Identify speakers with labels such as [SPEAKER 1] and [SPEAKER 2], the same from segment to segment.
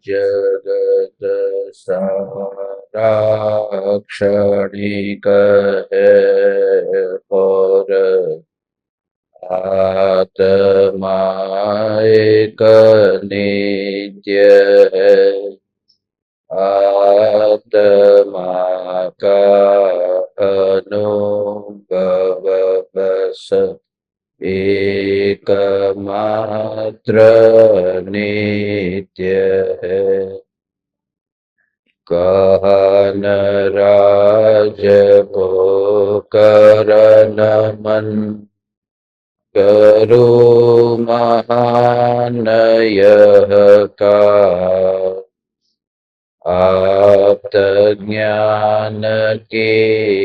[SPEAKER 1] जगत सारा क्षणिक है और आत्मा एक नित्य है। आत्मा का अनुभव बस एकमात्र नित्य है। कहन राज को करन मन करो महान यह का आप्त ज्ञान की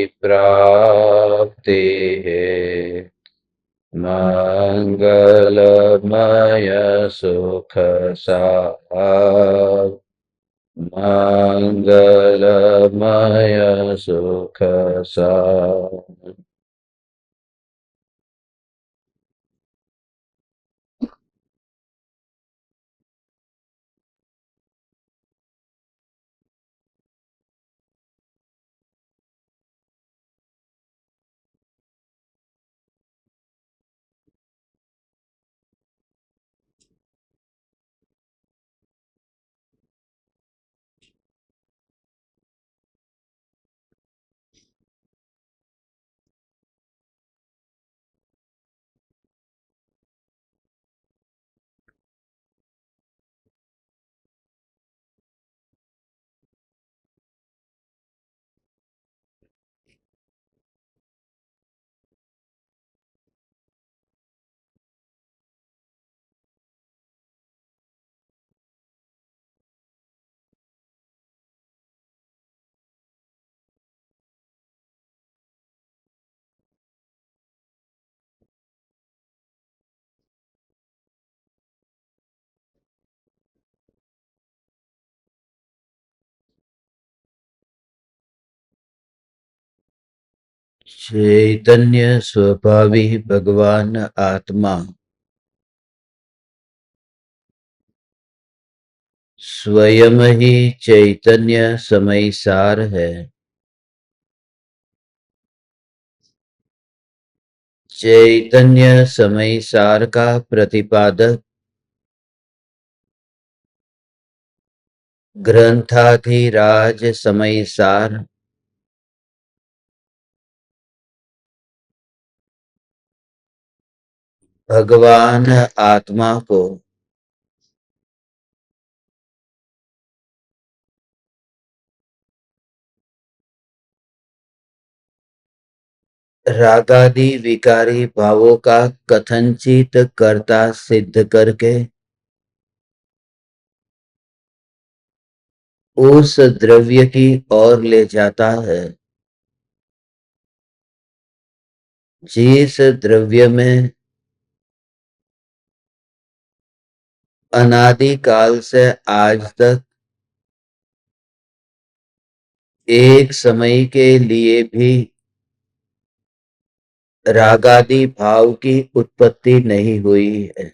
[SPEAKER 1] प्राप्ति है। मंगलमय सुख सार मंगलमय सुख सार। चैतन्य स्वभावी भगवान आत्मा स्वयं ही चैतन्य समय सार है। चैतन्य समय सार का प्रतिपादक ग्रंथाधिराज समय सार भगवान आत्मा को रागादि विकारी भावों का कथनचित कर्ता सिद्ध करके उस द्रव्य की ओर ले जाता है जिस द्रव्य में अनादि काल से आज तक एक समय के लिए भी रागादि भाव की उत्पत्ति नहीं हुई है।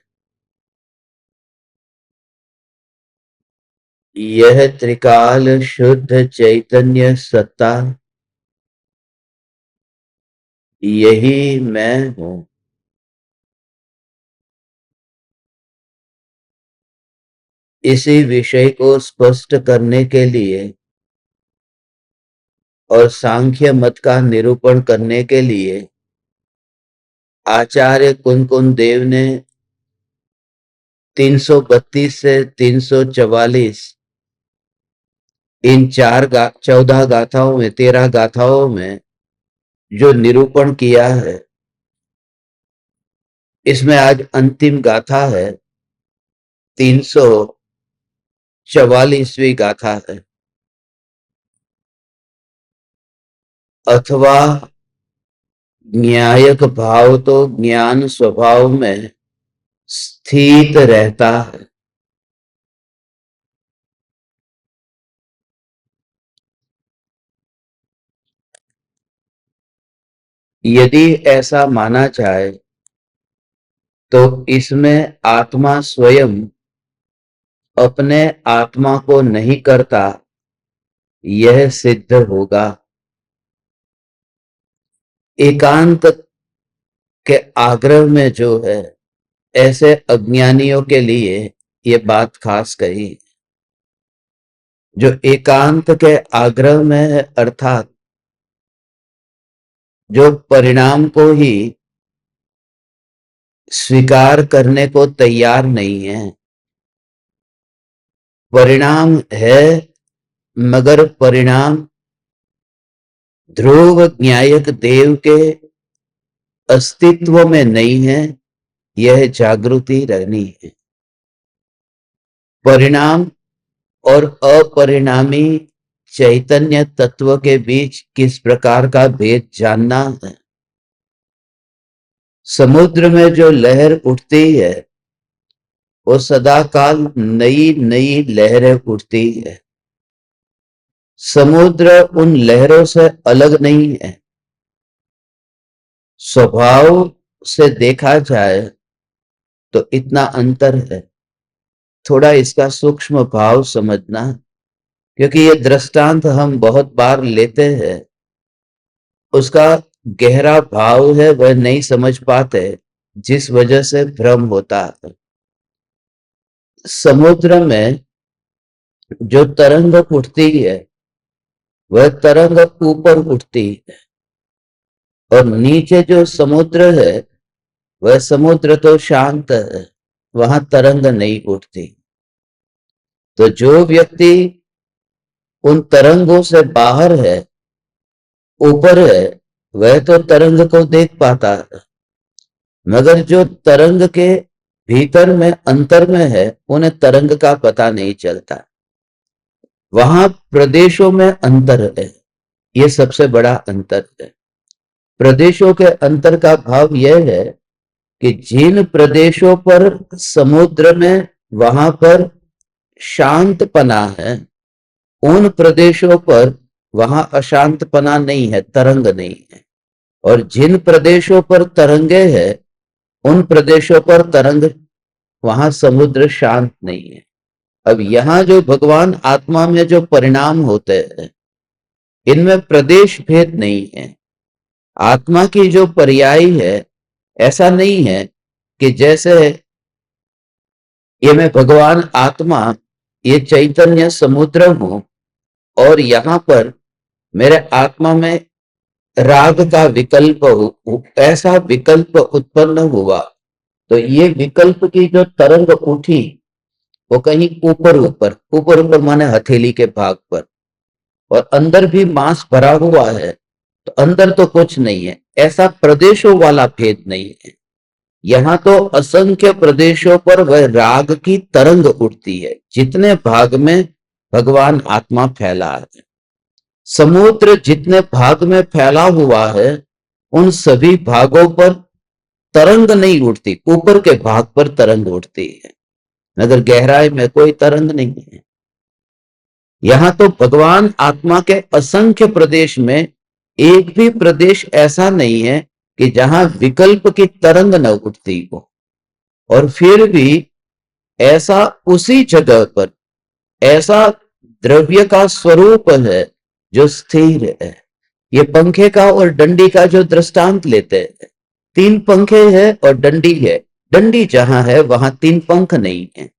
[SPEAKER 1] यह त्रिकाल शुद्ध चैतन्य सत्ता यही मैं हूं। इसी विषय को स्पष्ट करने के लिए और सांख्य मत का निरूपण करने के लिए आचार्य कुंकुन देव ने 332 से 344 इन 14 गाथाओं में 13 गाथाओं में जो निरूपण किया है, इसमें आज अंतिम गाथा है, 344वीं गाथा है। अथवा न्यायक भाव तो ज्ञान स्वभाव में स्थित रहता है। यदि ऐसा माना जाए तो इसमें आत्मा स्वयं अपने आत्मा को नहीं करता, यह सिद्ध होगा। एकांत के आग्रह में जो है, ऐसे अज्ञानियों के लिए ये बात खास कही। जो एकांत के आग्रह में है, अर्थात जो परिणाम को ही स्वीकार करने को तैयार नहीं है। परिणाम है, मगर परिणाम ध्रुव न्यायक देव के अस्तित्व में नहीं है, यह जागृति रहनी है। परिणाम और अपरिणामी चैतन्य तत्व के बीच किस प्रकार का भेद जानना है। समुद्र में जो लहर उठती है, वो सदा काल नई नई लहरें उठती है। समुद्र उन लहरों से अलग नहीं है। स्वभाव से देखा जाए तो इतना अंतर है। थोड़ा इसका सूक्ष्म भाव समझना, क्योंकि ये दृष्टांत हम बहुत बार लेते हैं, उसका गहरा भाव है वह नहीं समझ पाते, जिस वजह से भ्रम होता है। समुद्र में जो तरंग उठती है, वह तरंग ऊपर उठती है, और नीचे जो समुद्र है, वह समुद्र तो शांत है, वहां तरंग नहीं उठती। तो जो व्यक्ति उन तरंगों से बाहर है, ऊपर है, वह तो तरंग को देख पाता है, मगर जो तरंग के भीतर में अंतर में है, उन्हें तरंग का पता नहीं चलता। वहां प्रदेशों में अंतर है, ये सबसे बड़ा अंतर है। प्रदेशों के अंतर का भाव यह है कि जिन प्रदेशों पर समुद्र में वहां पर शांतपना है, उन प्रदेशों पर वहां अशांतपना नहीं है, तरंग नहीं है। और जिन प्रदेशों पर तरंगे है, उन प्रदेशों पर तरंग, वहां समुद्र शांत नहीं है। अब यहां जो भगवान आत्मा में जो परिणाम होते हैं, इनमें प्रदेश भेद नहीं है। आत्मा की जो पर्यायी है, ऐसा नहीं है कि जैसे ये मैं भगवान आत्मा, ये चैतन्य समुद्र हूं, और यहां पर मेरे आत्मा में राग का विकल्प हो, ऐसा विकल्प उत्पन्न हुआ। तो ये विकल्प की जो तरंग उठी, वो कहीं ऊपर ऊपर, ऊपर ऊपर माने हथेली के भाग पर, और अंदर भी मांस भरा हुआ है, तो अंदर तो कुछ नहीं है। ऐसा प्रदेशों वाला भेद नहीं है। यहाँ तो असंख्य प्रदेशों पर वह राग की तरंग उठती है, जितने भाग में भगवान आत्मा फैला है। समुद्र जितने भाग में फैला हुआ है, उन सभी भागों पर तरंग नहीं उठती, ऊपर के भाग पर तरंग उठती है, मगर गहराई में कोई तरंग नहीं है। यहां तो भगवान आत्मा के असंख्य प्रदेश में एक भी प्रदेश ऐसा नहीं है कि जहां विकल्प की तरंग न उठती हो। और फिर भी ऐसा उसी जगह पर ऐसा द्रव्य का स्वरूप है जो स्थिर है। ये पंखे का और डंडी का जो दृष्टांत लेते हैं, तीन पंखे हैं और डंडी है। डंडी जहां है वहां तीन पंख नहीं है,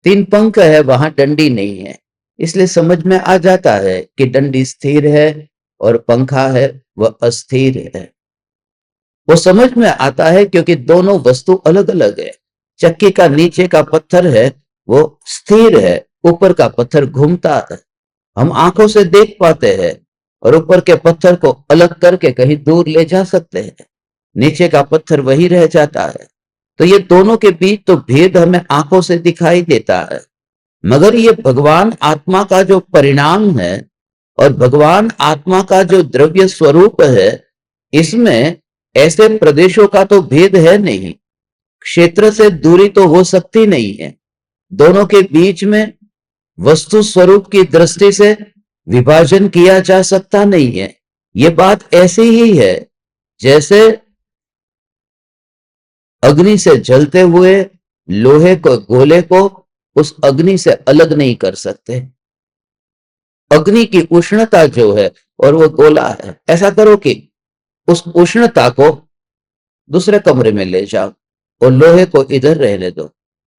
[SPEAKER 1] तीन पंख है वहां डंडी नहीं है। इसलिए समझ में आ जाता है कि डंडी स्थिर है और पंखा है वह अस्थिर है। वो समझ में आता है क्योंकि दोनों वस्तु अलग अलग है। चक्की का नीचे का पत्थर है, वो स्थिर है, ऊपर का पत्थर घूमता है। हम आंखों से देख पाते हैं और ऊपर के पत्थर को अलग करके कहीं दूर ले जा सकते हैं, नीचे का पत्थर वही रह जाता है। तो ये दोनों के बीच तो भेद हमें आंखों से दिखाई देता है, मगर ये भगवान आत्मा का जो परिणाम है और भगवान आत्मा का जो द्रव्य स्वरूप है, इसमें ऐसे प्रदेशों का तो भेद है नहीं, क्षेत्र से दूरी तो हो सकती नहीं है। दोनों के बीच में वस्तु स्वरूप की दृष्टि से विभाजन किया जा सकता नहीं है। ये बात ऐसी ही है जैसे अग्नि से जलते हुए लोहे को गोले को उस अग्नि से अलग नहीं कर सकते। अग्नि की उष्णता जो है और वो गोला है, ऐसा करो कि उस उष्णता को दूसरे कमरे में ले जाओ और लोहे को इधर रहने दो।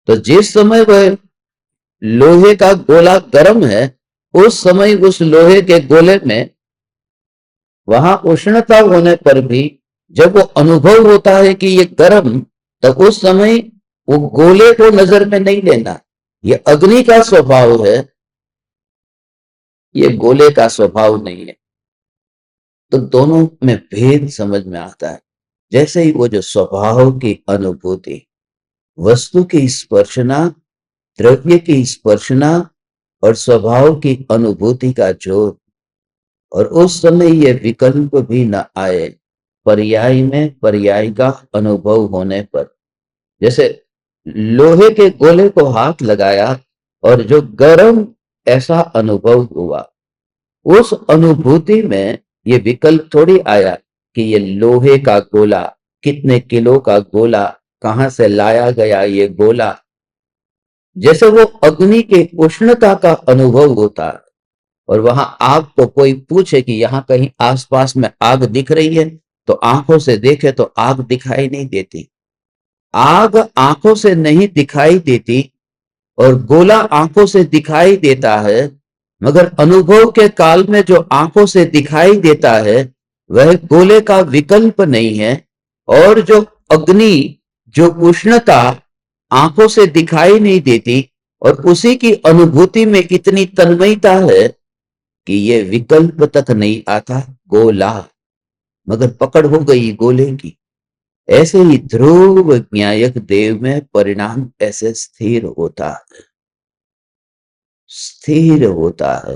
[SPEAKER 1] तो जिस समय वह लोहे का गोला गर्म है, उस समय उस लोहे के गोले में वहां उष्णता होने पर भी जब वो अनुभव होता है कि ये गर्म, तब उस समय वो गोले को नजर में नहीं लेना। ये अग्नि का स्वभाव है, ये गोले का स्वभाव नहीं है। तो दोनों में भेद समझ में आता है। जैसे ही वो जो स्वभाव की अनुभूति, वस्तु की स्पर्शना, द्रव्य की स्पर्शना और स्वभाव की अनुभूति का जोर, और उस समय ये विकल्प भी न आए पर्याय में पर्याय का अनुभव होने पर। जैसे लोहे के गोले को हाथ लगाया और जो गर्म ऐसा अनुभव हुआ, उस अनुभूति में ये विकल्प थोड़ी आया कि ये लोहे का गोला, कितने किलो का गोला, कहां से लाया गया ये गोला। जैसे वो अग्नि के उष्णता का अनुभव होता है और वहां आग को कोई पूछे कि यहां कहीं आसपास में आग दिख रही है, तो आंखों से देखे तो आग दिखाई नहीं देती। आग आंखों से नहीं दिखाई देती और गोला आंखों से दिखाई देता है, मगर अनुभव के काल में जो आंखों से दिखाई देता है वह गोले का विकल्प नहीं है। और जो अग्नि, जो उष्णता आंखों से दिखाई नहीं देती और उसी की अनुभूति में इतनी तन्मयता है कि ये विकल्प तक नहीं आता, गोला, मगर पकड़ हो गई गोले की। ऐसे ही ध्रुव न्यायक देव में परिणाम ऐसे स्थिर होता है, स्थिर होता है।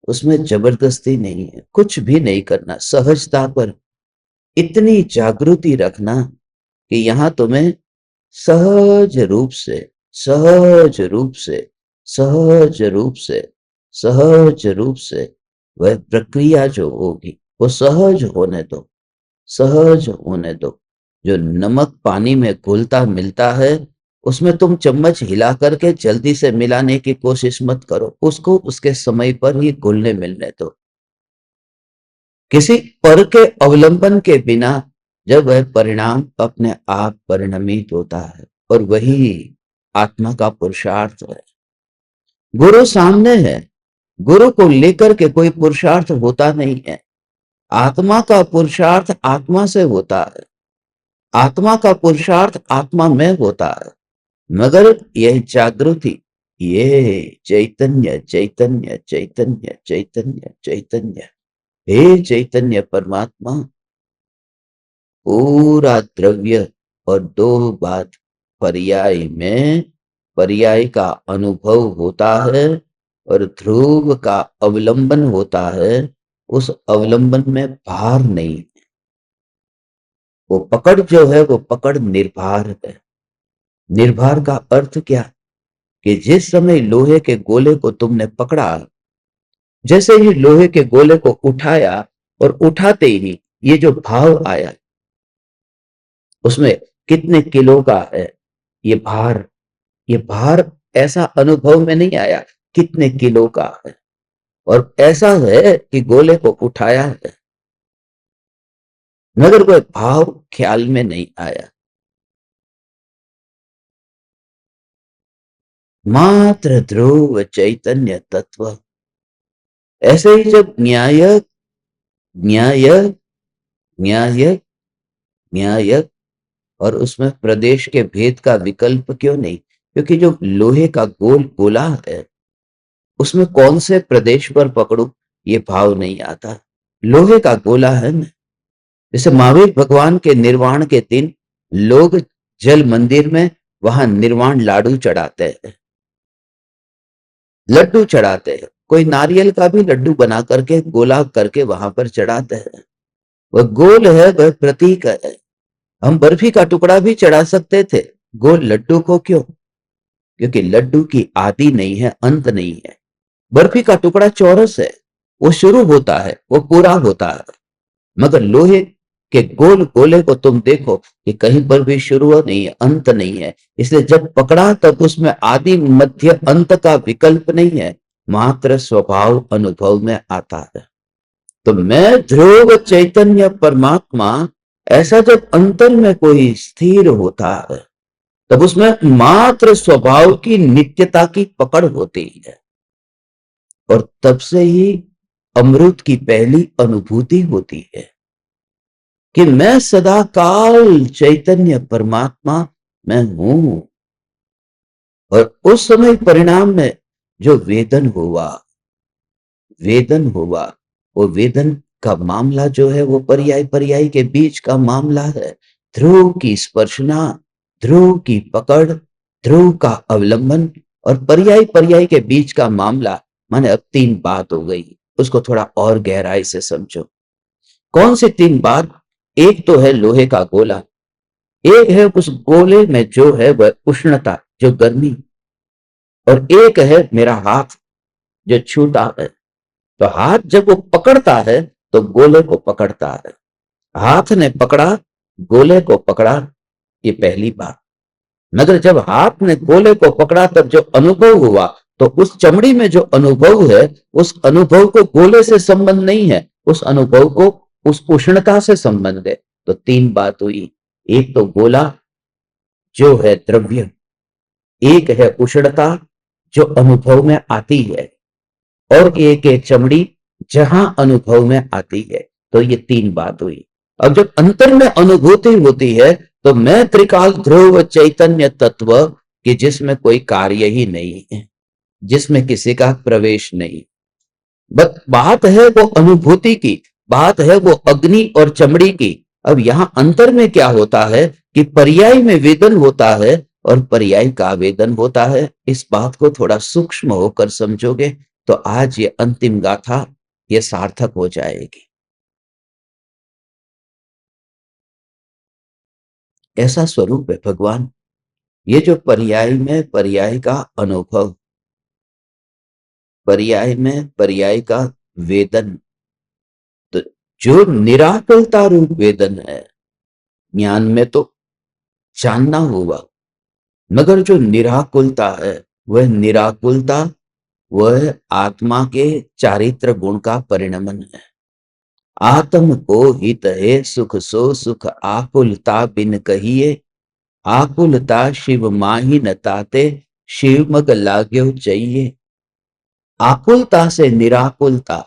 [SPEAKER 1] उसमें जबरदस्ती नहीं है, कुछ भी नहीं करना, सहजता पर इतनी जागृति रखना कि यहां तुम्हें सहज रूप से, सहज रूप से, सहज रूप से, सहज रूप से वह प्रक्रिया जो होगी वो सहज होने दो, सहज होने दो। जो नमक पानी में घुलता मिलता है, उसमें तुम चम्मच हिला करके जल्दी से मिलाने की कोशिश मत करो, उसको उसके समय पर ही घुलने मिलने दो। किसी पर के अवलंबन के बिना जब वह परिणाम अपने आप परिणमित होता है, और वही आत्मा का पुरुषार्थ है। गुरु सामने है, गुरु को लेकर के कोई पुरुषार्थ होता नहीं है। आत्मा का पुरुषार्थ आत्मा से होता है, आत्मा का पुरुषार्थ आत्मा में होता है। मगर यह जागृति, ये चैतन्य चैतन्य चैतन्य चैतन्य चैतन्य, हे चैतन्य परमात्मा, पूरा द्रव्य और दो बात पर्याय में, पर्याय का अनुभव होता है और ध्रुव का अवलंबन होता है। उस अवलंबन में भार नहीं है, वो पकड़ जो है वो पकड़ निर्भर है। निर्भर का अर्थ क्या? कि जिस समय लोहे के गोले को तुमने पकड़ा, जैसे ही लोहे के गोले को उठाया और उठाते ही ये जो भाव आया, उसमें कितने किलो का है ये भार, ये भार ऐसा अनुभव में नहीं आया कितने किलो का है, और ऐसा है कि गोले को उठाया है, मगर वह भाव ख्याल में नहीं आया। मात्र ध्रुव चैतन्य तत्व। ऐसे ही जब न्याय न्याय न्याय न्याय, और उसमें प्रदेश के भेद का विकल्प क्यों नहीं? क्योंकि जो लोहे का गोल गोला है, उसमें कौन से प्रदेश पर पकड़ू ये भाव नहीं आता। लोहे का गोला है ना। जैसे महावीर भगवान के निर्वाण के दिन लोग जल मंदिर में वहां निर्वाण लाडू चढ़ाते हैं, लड्डू चढ़ाते हैं। कोई नारियल का भी लड्डू बना करके गोला करके वहां पर चढ़ाते हैं। वह गोल है, वह प्रतीक है। हम बर्फी का टुकड़ा भी चढ़ा सकते थे, गोल लड्डू को क्यों? क्योंकि लड्डू की आदि नहीं है, अंत नहीं है। बर्फी का टुकड़ा चौरस है, वो शुरू होता है, वो पूरा होता है। मगर लोहे कि गोल गोले को तुम देखो कि कहीं पर भी शुरू नहीं है, अंत नहीं है। इसलिए जब पकड़ा तब उसमें आदि मध्य अंत का विकल्प नहीं है, मात्र स्वभाव अनुभव में आता है। तो मैं ध्रुव चैतन्य परमात्मा ऐसा जब अंतर में कोई स्थिर होता है तब उसमें मात्र स्वभाव की नित्यता की पकड़ होती है, और तब से ही अमृत की पहली अनुभूति होती है कि मैं सदा काल चैतन्य परमात्मा मैं हूं। और उस समय परिणाम में जो वेदन हुआ, वो वेदन का मामला जो है वो पर्याय पर्याय के बीच का मामला है। ध्रुव की स्पर्शना, ध्रुव की पकड़, ध्रुव का अवलंबन और पर्याय पर्याय के बीच का मामला। माने अब तीन बात हो गई, उसको थोड़ा और गहराई से समझो। कौन सी तीन बात? एक तो है लोहे का गोला, एक है उस गोले में जो है वह उष्णता, जो गर्मी, और एक है मेरा हाथ जो छूता है। तो हाथ जब वो पकड़ता है तो गोले को पकड़ता है, हाथ ने पकड़ा, गोले को पकड़ा, ये पहली बात। मगर जब हाथ ने गोले को पकड़ा तब जो अनुभव हुआ, तो उस चमड़ी में जो अनुभव है उस अनुभव को गोले से संबंध नहीं है, उस अनुभव को उस उष्णता से संबंध है। तो तीन बात हुई, एक तो गोला जो है द्रव्य, एक है उष्णता जो अनुभव में आती है, और एक एक चमड़ी जहां अनुभव में आती है। तो ये तीन बात हुई। अब जब अंतर में अनुभूति होती है तो मैं त्रिकाल ध्रुव चैतन्य तत्व कि जिसमें कोई कार्य ही नहीं है, जिसमें किसी का प्रवेश नहीं। बस बात है वो अनुभूति की, बात है वो अग्नि और चमड़ी की। अब यहां अंतर में क्या होता है कि पर्याय में वेदन होता है और पर्याय का वेदन होता है। इस बात को थोड़ा सूक्ष्म होकर समझोगे तो आज ये अंतिम गाथा ये सार्थक हो जाएगी। ऐसा स्वरूप है भगवान। ये जो पर्याय में पर्याय का अनुभव, पर्याय में पर्याय का वेदन, तो जो निराकुलता रूप वेदन है, ज्ञान में तो जानना होगा, मगर जो निराकुलता है वह निराकुलता वह आत्मा के चारित्र गुण का परिणमन है। आत्म को हित है सुख सो सुख आकुलता बिन कहिए, आकुलता शिव माही न ताते शिव मग लाग्यो चाहिए। आकुलता से निराकुलता,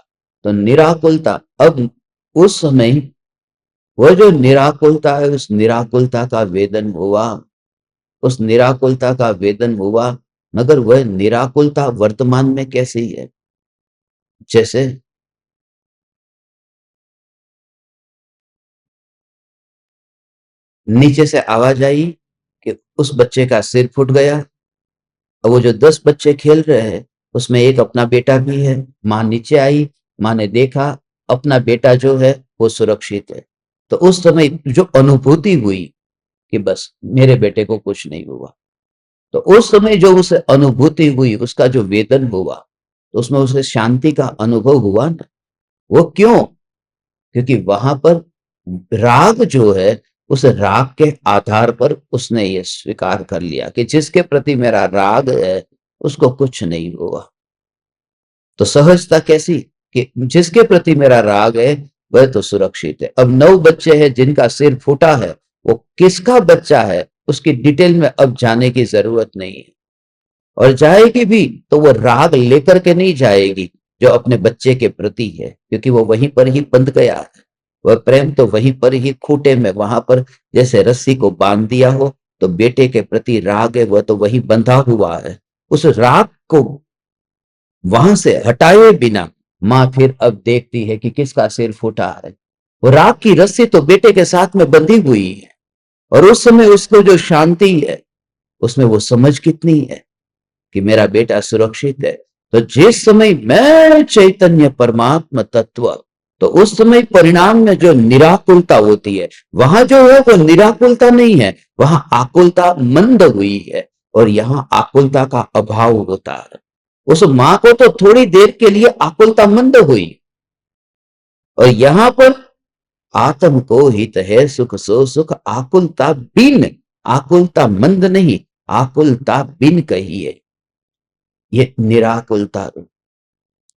[SPEAKER 1] तो निराकुलता अब उस समय वह जो निराकुलता है उस निराकुलता का वेदन हुआ, उस निराकुलता का वेदन हुआ। मगर वह निराकुलता वर्तमान में कैसी है? जैसे नीचे से आवाज आई कि उस बच्चे का सिर फूट गया, और वो जो 10 बच्चे खेल रहे हैं उसमें एक अपना बेटा भी है। माँ नीचे आई, माँ ने देखा अपना बेटा जो है वो सुरक्षित है। तो उस समय जो अनुभूति हुई कि बस मेरे बेटे को कुछ नहीं हुआ, तो उस समय जो उसे अनुभूति हुई, उसका जो वेदन हुआ, तो उसमें उसे शांति का अनुभव हुआ ना। वो क्यों? क्योंकि वहां पर राग जो है, उस राग के आधार पर उसने ये स्वीकार कर लिया कि जिसके प्रति मेरा राग है उसको कुछ नहीं हुआ। तो सहजता कैसी कि जिसके प्रति मेरा राग है वह तो सुरक्षित है। अब 9 बच्चे हैं जिनका सिर फूटा है, वो किसका बच्चा है उसकी डिटेल में अब जाने की जरूरत नहीं है। और जाएगी भी तो वो राग लेकर के नहीं जाएगी जो अपने बच्चे के प्रति है, क्योंकि वो वहीं पर ही बंध गया है। वह प्रेम तो वहीं पर ही खूटे में, वहां पर जैसे रस्सी को बांध दिया हो, तो बेटे के प्रति राग है वह तो वही बंधा हुआ है। उस राग को वहां से हटाए बिना माँ फिर अब देखती है कि किसका सिर फूटा है। वो राग की रस्सी तो बेटे के साथ में बंधी हुई है, और उस समय उसको जो शांति है उसमें वो समझ कितनी है कि मेरा बेटा सुरक्षित है। तो जिस समय मैं चैतन्य परमात्मा तत्व, तो उस समय परिणाम में जो निराकुलता होती है, वहां जो है वो निराकुलता नहीं है, वहां आकुलता मंद हुई है, और यहां आकुलता का अभाव होता है। उस मां को तो थोड़ी देर के लिए आकुलता मंद हुई, और यहां पर आत्म को हित है सुख सो सुख, आकुलता बिन, आकुलता मंद नहीं, आकुलता बिन कहिए, ये निराकुलता रूप।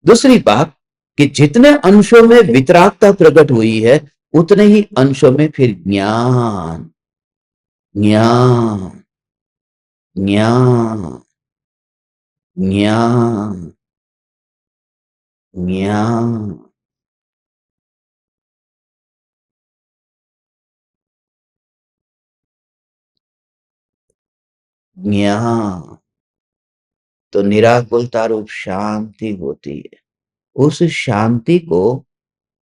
[SPEAKER 1] दूसरी बात कि जितने अंशों में वितरागता प्रकट हुई है उतने ही अंशों में फिर ज्ञान, ज्ञान, ज्ञान, ज्ञान, ज्ञान, ज्ञान, तो निराकुलता रूप शांति होती है। उस शांति को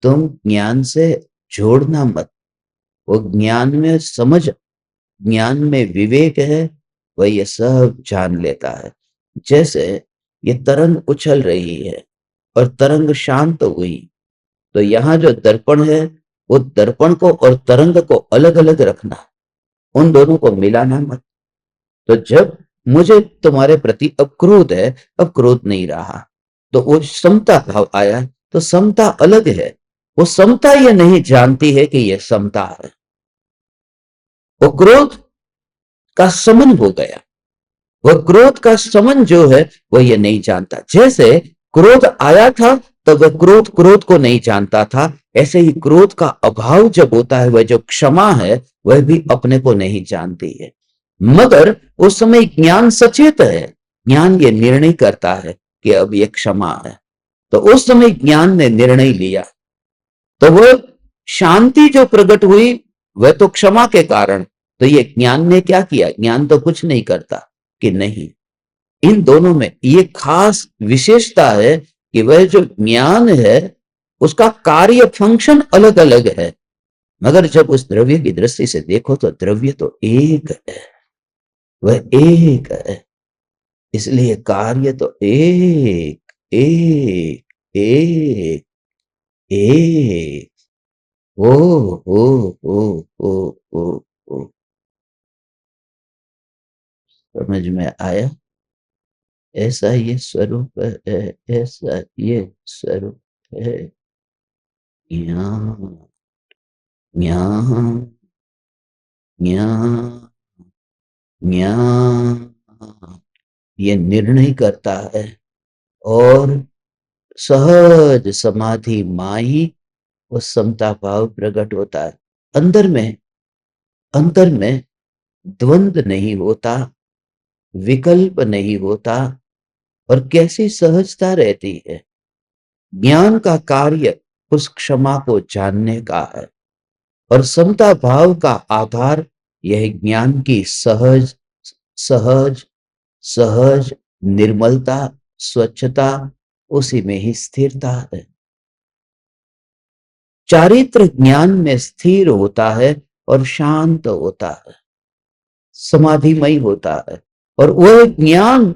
[SPEAKER 1] तुम ज्ञान से जोड़ना मत। वो ज्ञान में समझ, ज्ञान में विवेक है, वह ये सब जान लेता है। जैसे ये तरंग उछल रही है और तरंग शांत हुई, तो यहाँ जो दर्पण है वो दर्पण को और तरंग को अलग अलग रखना, उन दोनों को मिलाना मत। तो जब मुझे तुम्हारे प्रति अब क्रोध है, अब क्रोध नहीं रहा, तो वो समता भाव आया, तो समता अलग है। वो समता ये नहीं जानती है कि ये समता है, वो क्रोध का समन हो गया। वह क्रोध का समन जो है वह ये नहीं जानता। जैसे क्रोध आया था तो वह क्रोध क्रोध को नहीं जानता था, ऐसे ही क्रोध का अभाव जब होता है, वह जो क्षमा है वह भी अपने को नहीं जानती है। मगर उस समय ज्ञान सचेत है, ज्ञान ये निर्णय करता है कि अब ये क्षमा है। तो उस समय ज्ञान ने निर्णय लिया, तो वह शांति जो प्रकट हुई वह तो क्षमा के कारण। तो ये ज्ञान ने क्या किया? ज्ञान तो कुछ नहीं करता कि नहीं, इन दोनों में ये खास विशेषता है कि वह जो ज्ञान है उसका कार्य फंक्शन अलग अलग है, मगर जब उस द्रव्य की दृष्टि से देखो तो द्रव्य तो एक है, वह एक है। इसलिए कार्य तो एक एक एक एक। ओ ओ ओ ओ ओ ओ, समझ में आया? ऐसा ये स्वरूप है, ऐसा ये स्वरूप है। ज्ञान, ज्ञान, ज्ञान, ज्ञान ये निर्णय करता है, और सहज समाधि माही वो समता भाव प्रकट होता है। अंदर में, अंतर में द्वंद नहीं होता, विकल्प नहीं होता, और कैसी सहजता रहती है। ज्ञान का कार्य उस क्षमा को जानने का है, और समता भाव का आधार यह ज्ञान की सहज सहज सहज निर्मलता, स्वच्छता, उसी में ही स्थिरता है। चारित्र ज्ञान में स्थिर होता है और शांत होता है, समाधिमय होता है। और वह ज्ञान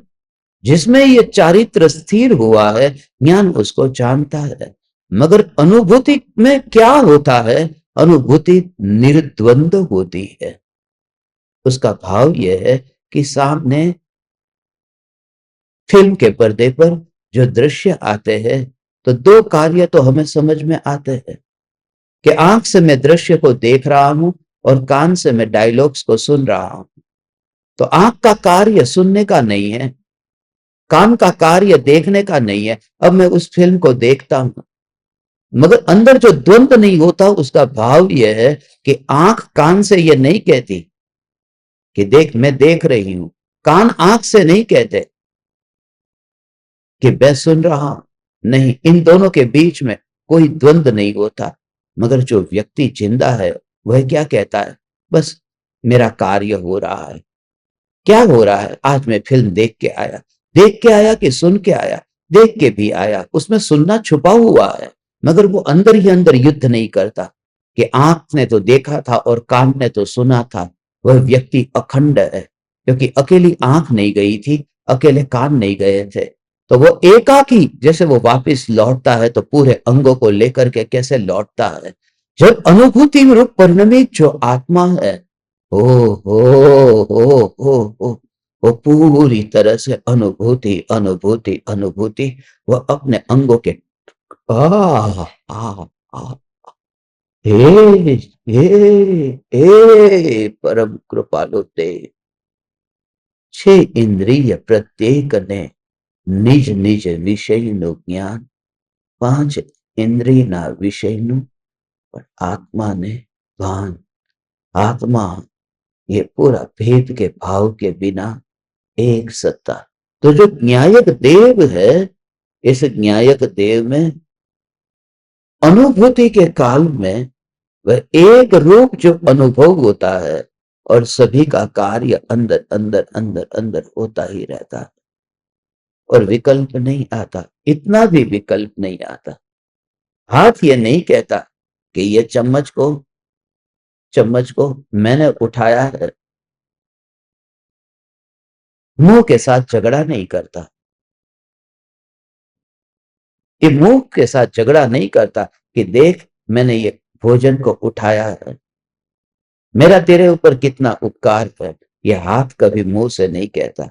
[SPEAKER 1] जिसमें ये चारित्र स्थिर हुआ है, ज्ञान उसको जानता है। मगर अनुभूति में क्या होता है? अनुभूति निर्द्वंद होती है। उसका भाव यह है कि सामने फिल्म के पर्दे पर जो दृश्य आते हैं, तो दो कार्य तो हमें समझ में आते हैं कि आंख से मैं दृश्य को देख रहा हूं और कान से मैं डायलॉग्स को सुन रहा हूं। तो आंख का कार्य सुनने का नहीं है, कान का कार्य देखने का नहीं है। अब मैं उस फिल्म को देखता हूं, मगर अंदर जो द्वंद नहीं होता, उसका भाव यह है कि आंख कान से यह नहीं कहती कि देख मैं देख रही हूं, कान आंख से नहीं कहते कि मैं सुन रहा हूं। नहीं, इन दोनों के बीच में कोई द्वंद नहीं होता। मगर जो व्यक्ति जिंदा है वह क्या कहता है? बस मेरा कार्य हो रहा है। क्या हो रहा है? आज मैं फिल्म देख के आया। देख के आया कि सुन के आया? देख के भी आया, उसमें सुनना छुपा हुआ है, मगर वो अंदर ही अंदर युद्ध नहीं करता कि आंख ने तो देखा था और कान ने तो सुना था। वह व्यक्ति अखंड है, क्योंकि अकेली आंख नहीं गई थी, अकेले कान नहीं गए थे। तो वो एकाकी जैसे वो वापस लौटता है, तो पूरे अंगों को लेकर के कैसे लौटता है? जब अनुभूति रूप परिणमित जो आत्मा है, ओ हो हो हो हो, वो पूरी तरह से अनुभूति अनुभूति अनुभूति, वो अपने अंगों के आ आ आ हे हे परम कृपालु ते छे इंद्रिय प्रत्येक ने निज निज विषयનું જ્ઞાન પાંચ ઇન્દ્રિયના વિષયનું પણ આત્માને ભાન आत्मा ये पूरा भेद के भाव के बिना एक सत्ता। तो जो न्यायक देव है, इस न्यायक देव में अनुभूति के काल में वह एक रूप जो अनुभव होता है और सभी का कार्य अंदर अंदर अंदर अंदर होता ही रहता है और विकल्प नहीं आता, इतना भी विकल्प नहीं आता। हाथ ये नहीं कहता कि ये चम्मच को मैंने उठाया है। मुंह के साथ झगड़ा नहीं करता, ये मुंह के साथ झगड़ा नहीं करता कि देख मैंने ये भोजन को उठाया है, मेरा तेरे ऊपर कितना उपकार है। ये हाथ कभी मुंह से नहीं कहता।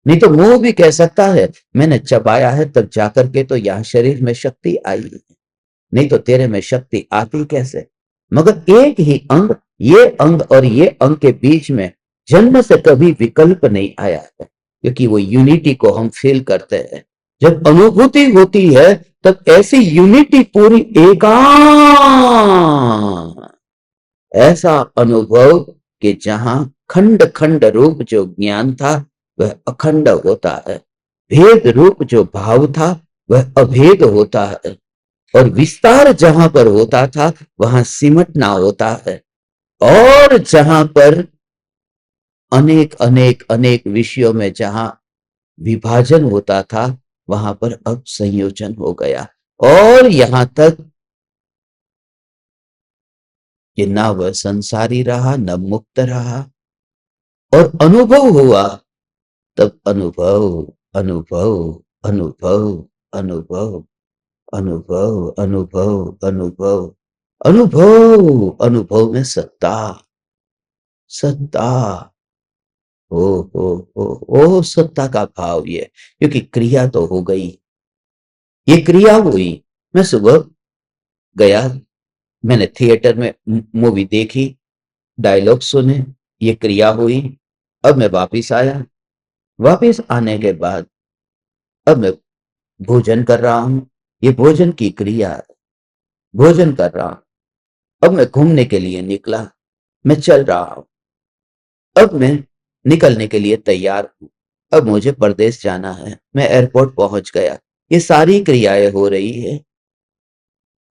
[SPEAKER 1] नहीं तो मुंह भी कह सकता है मैंने चबाया है तब जाकर के तो यहां शरीर में शक्ति आई है, नहीं तो तेरे में शक्ति आती कैसे। मगर एक ही अंग, ये अंग और ये अंग के बीच में जन्म से कभी विकल्प नहीं आया है, क्योंकि वो यूनिटी को हम फील करते हैं। जब अनुभूति होती है तब ऐसी यूनिटी पूरी एकांत, ऐसा अनुभव कि जहां खंड खंड रूप जो ज्ञान था वह अखंड होता है, भेद रूप जो भाव था वह अभेद होता है, और विस्तार जहां पर होता था वहां सिमटना होता है, और जहां पर अनेक अनेक अनेक विषयों में जहां विभाजन होता था वहां पर अब संयोजन हो गया। और यहां तक कि ना वह संसारी रहा न मुक्त रहा, और अनुभव हुआ तब अनुभव अनुभव अनुभव अनुभव अनुभव अनुभव अनुभव अनुभव अनुभव में सत्ता सत्ता। ओ ओ सत्ता का भाव ये, क्योंकि क्रिया तो हो गई, ये क्रिया हुई। मैं सुबह गया, मैंने थिएटर में मूवी देखी, डायलॉग सुने, ये क्रिया हुई। अब मैं वापिस आया, वापिस आने के बाद अब मैं भोजन कर रहा हूं, ये भोजन की क्रिया है, भोजन कर रहा हूं। अब मैं घूमने के लिए निकला, मैं चल रहा हूं, अब मैं निकलने के लिए तैयार हूं, अब मुझे परदेश जाना है, मैं एयरपोर्ट पहुंच गया। ये सारी क्रियाएं हो रही है,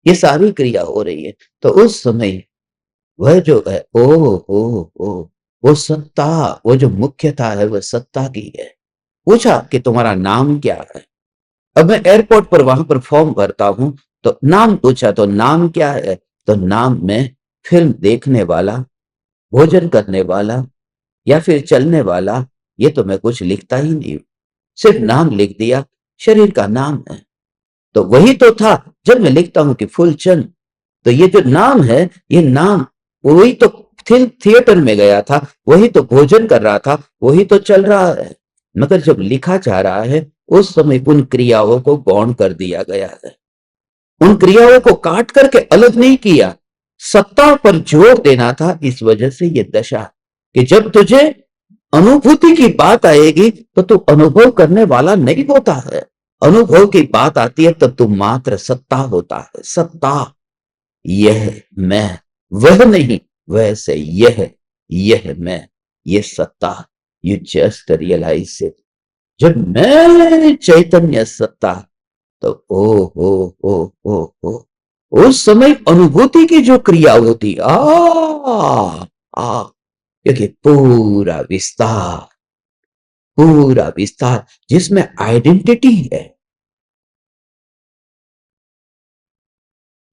[SPEAKER 1] ये सारी क्रिया हो रही है। तो उस समय वह जो है ओ वो सत्ता, वो जो मुख्यता है वह सत्ता की है। पूछा कि तुम्हारा नाम क्या है। अब मैं एयरपोर्ट पर वहां पर फॉर्म भरता हूं, तो नाम पूछा तो नाम क्या है, तो नाम में फिल्म देखने वाला, भोजन करने वाला या फिर चलने वाला, ये तो मैं कुछ लिखता ही नहीं हूं, सिर्फ नाम लिख दिया, शरीर का नाम है। तो वही तो था जब मैं लिखता हूं कि फूलचंद, तो ये जो नाम है, ये नाम वही तो थिएटर में गया था, वही तो भोजन कर रहा था, वही तो चल रहा है। मगर जब लिखा जा रहा है उस समय उन क्रियाओं को गौण कर दिया गया है, उन क्रियाओं को काट करके अलग नहीं किया, सत्ता पर जोर देना था। इस वजह से ये दशा कि जब तुझे अनुभूति की बात आएगी तो तू अनुभव करने वाला नहीं होता है, अनुभव की बात आती है तब तू मात्र सत्ता होता है। सत्ता, यह मैं, वह नहीं, वैसे यह मैं, ये सत्ता। You just realize it. जब मैं चैतन्य सत्ता, तो ओ उस समय अनुभूति की जो क्रिया होती आ क्योंकि पूरा विस्तार जिसमें आइडेंटिटी है,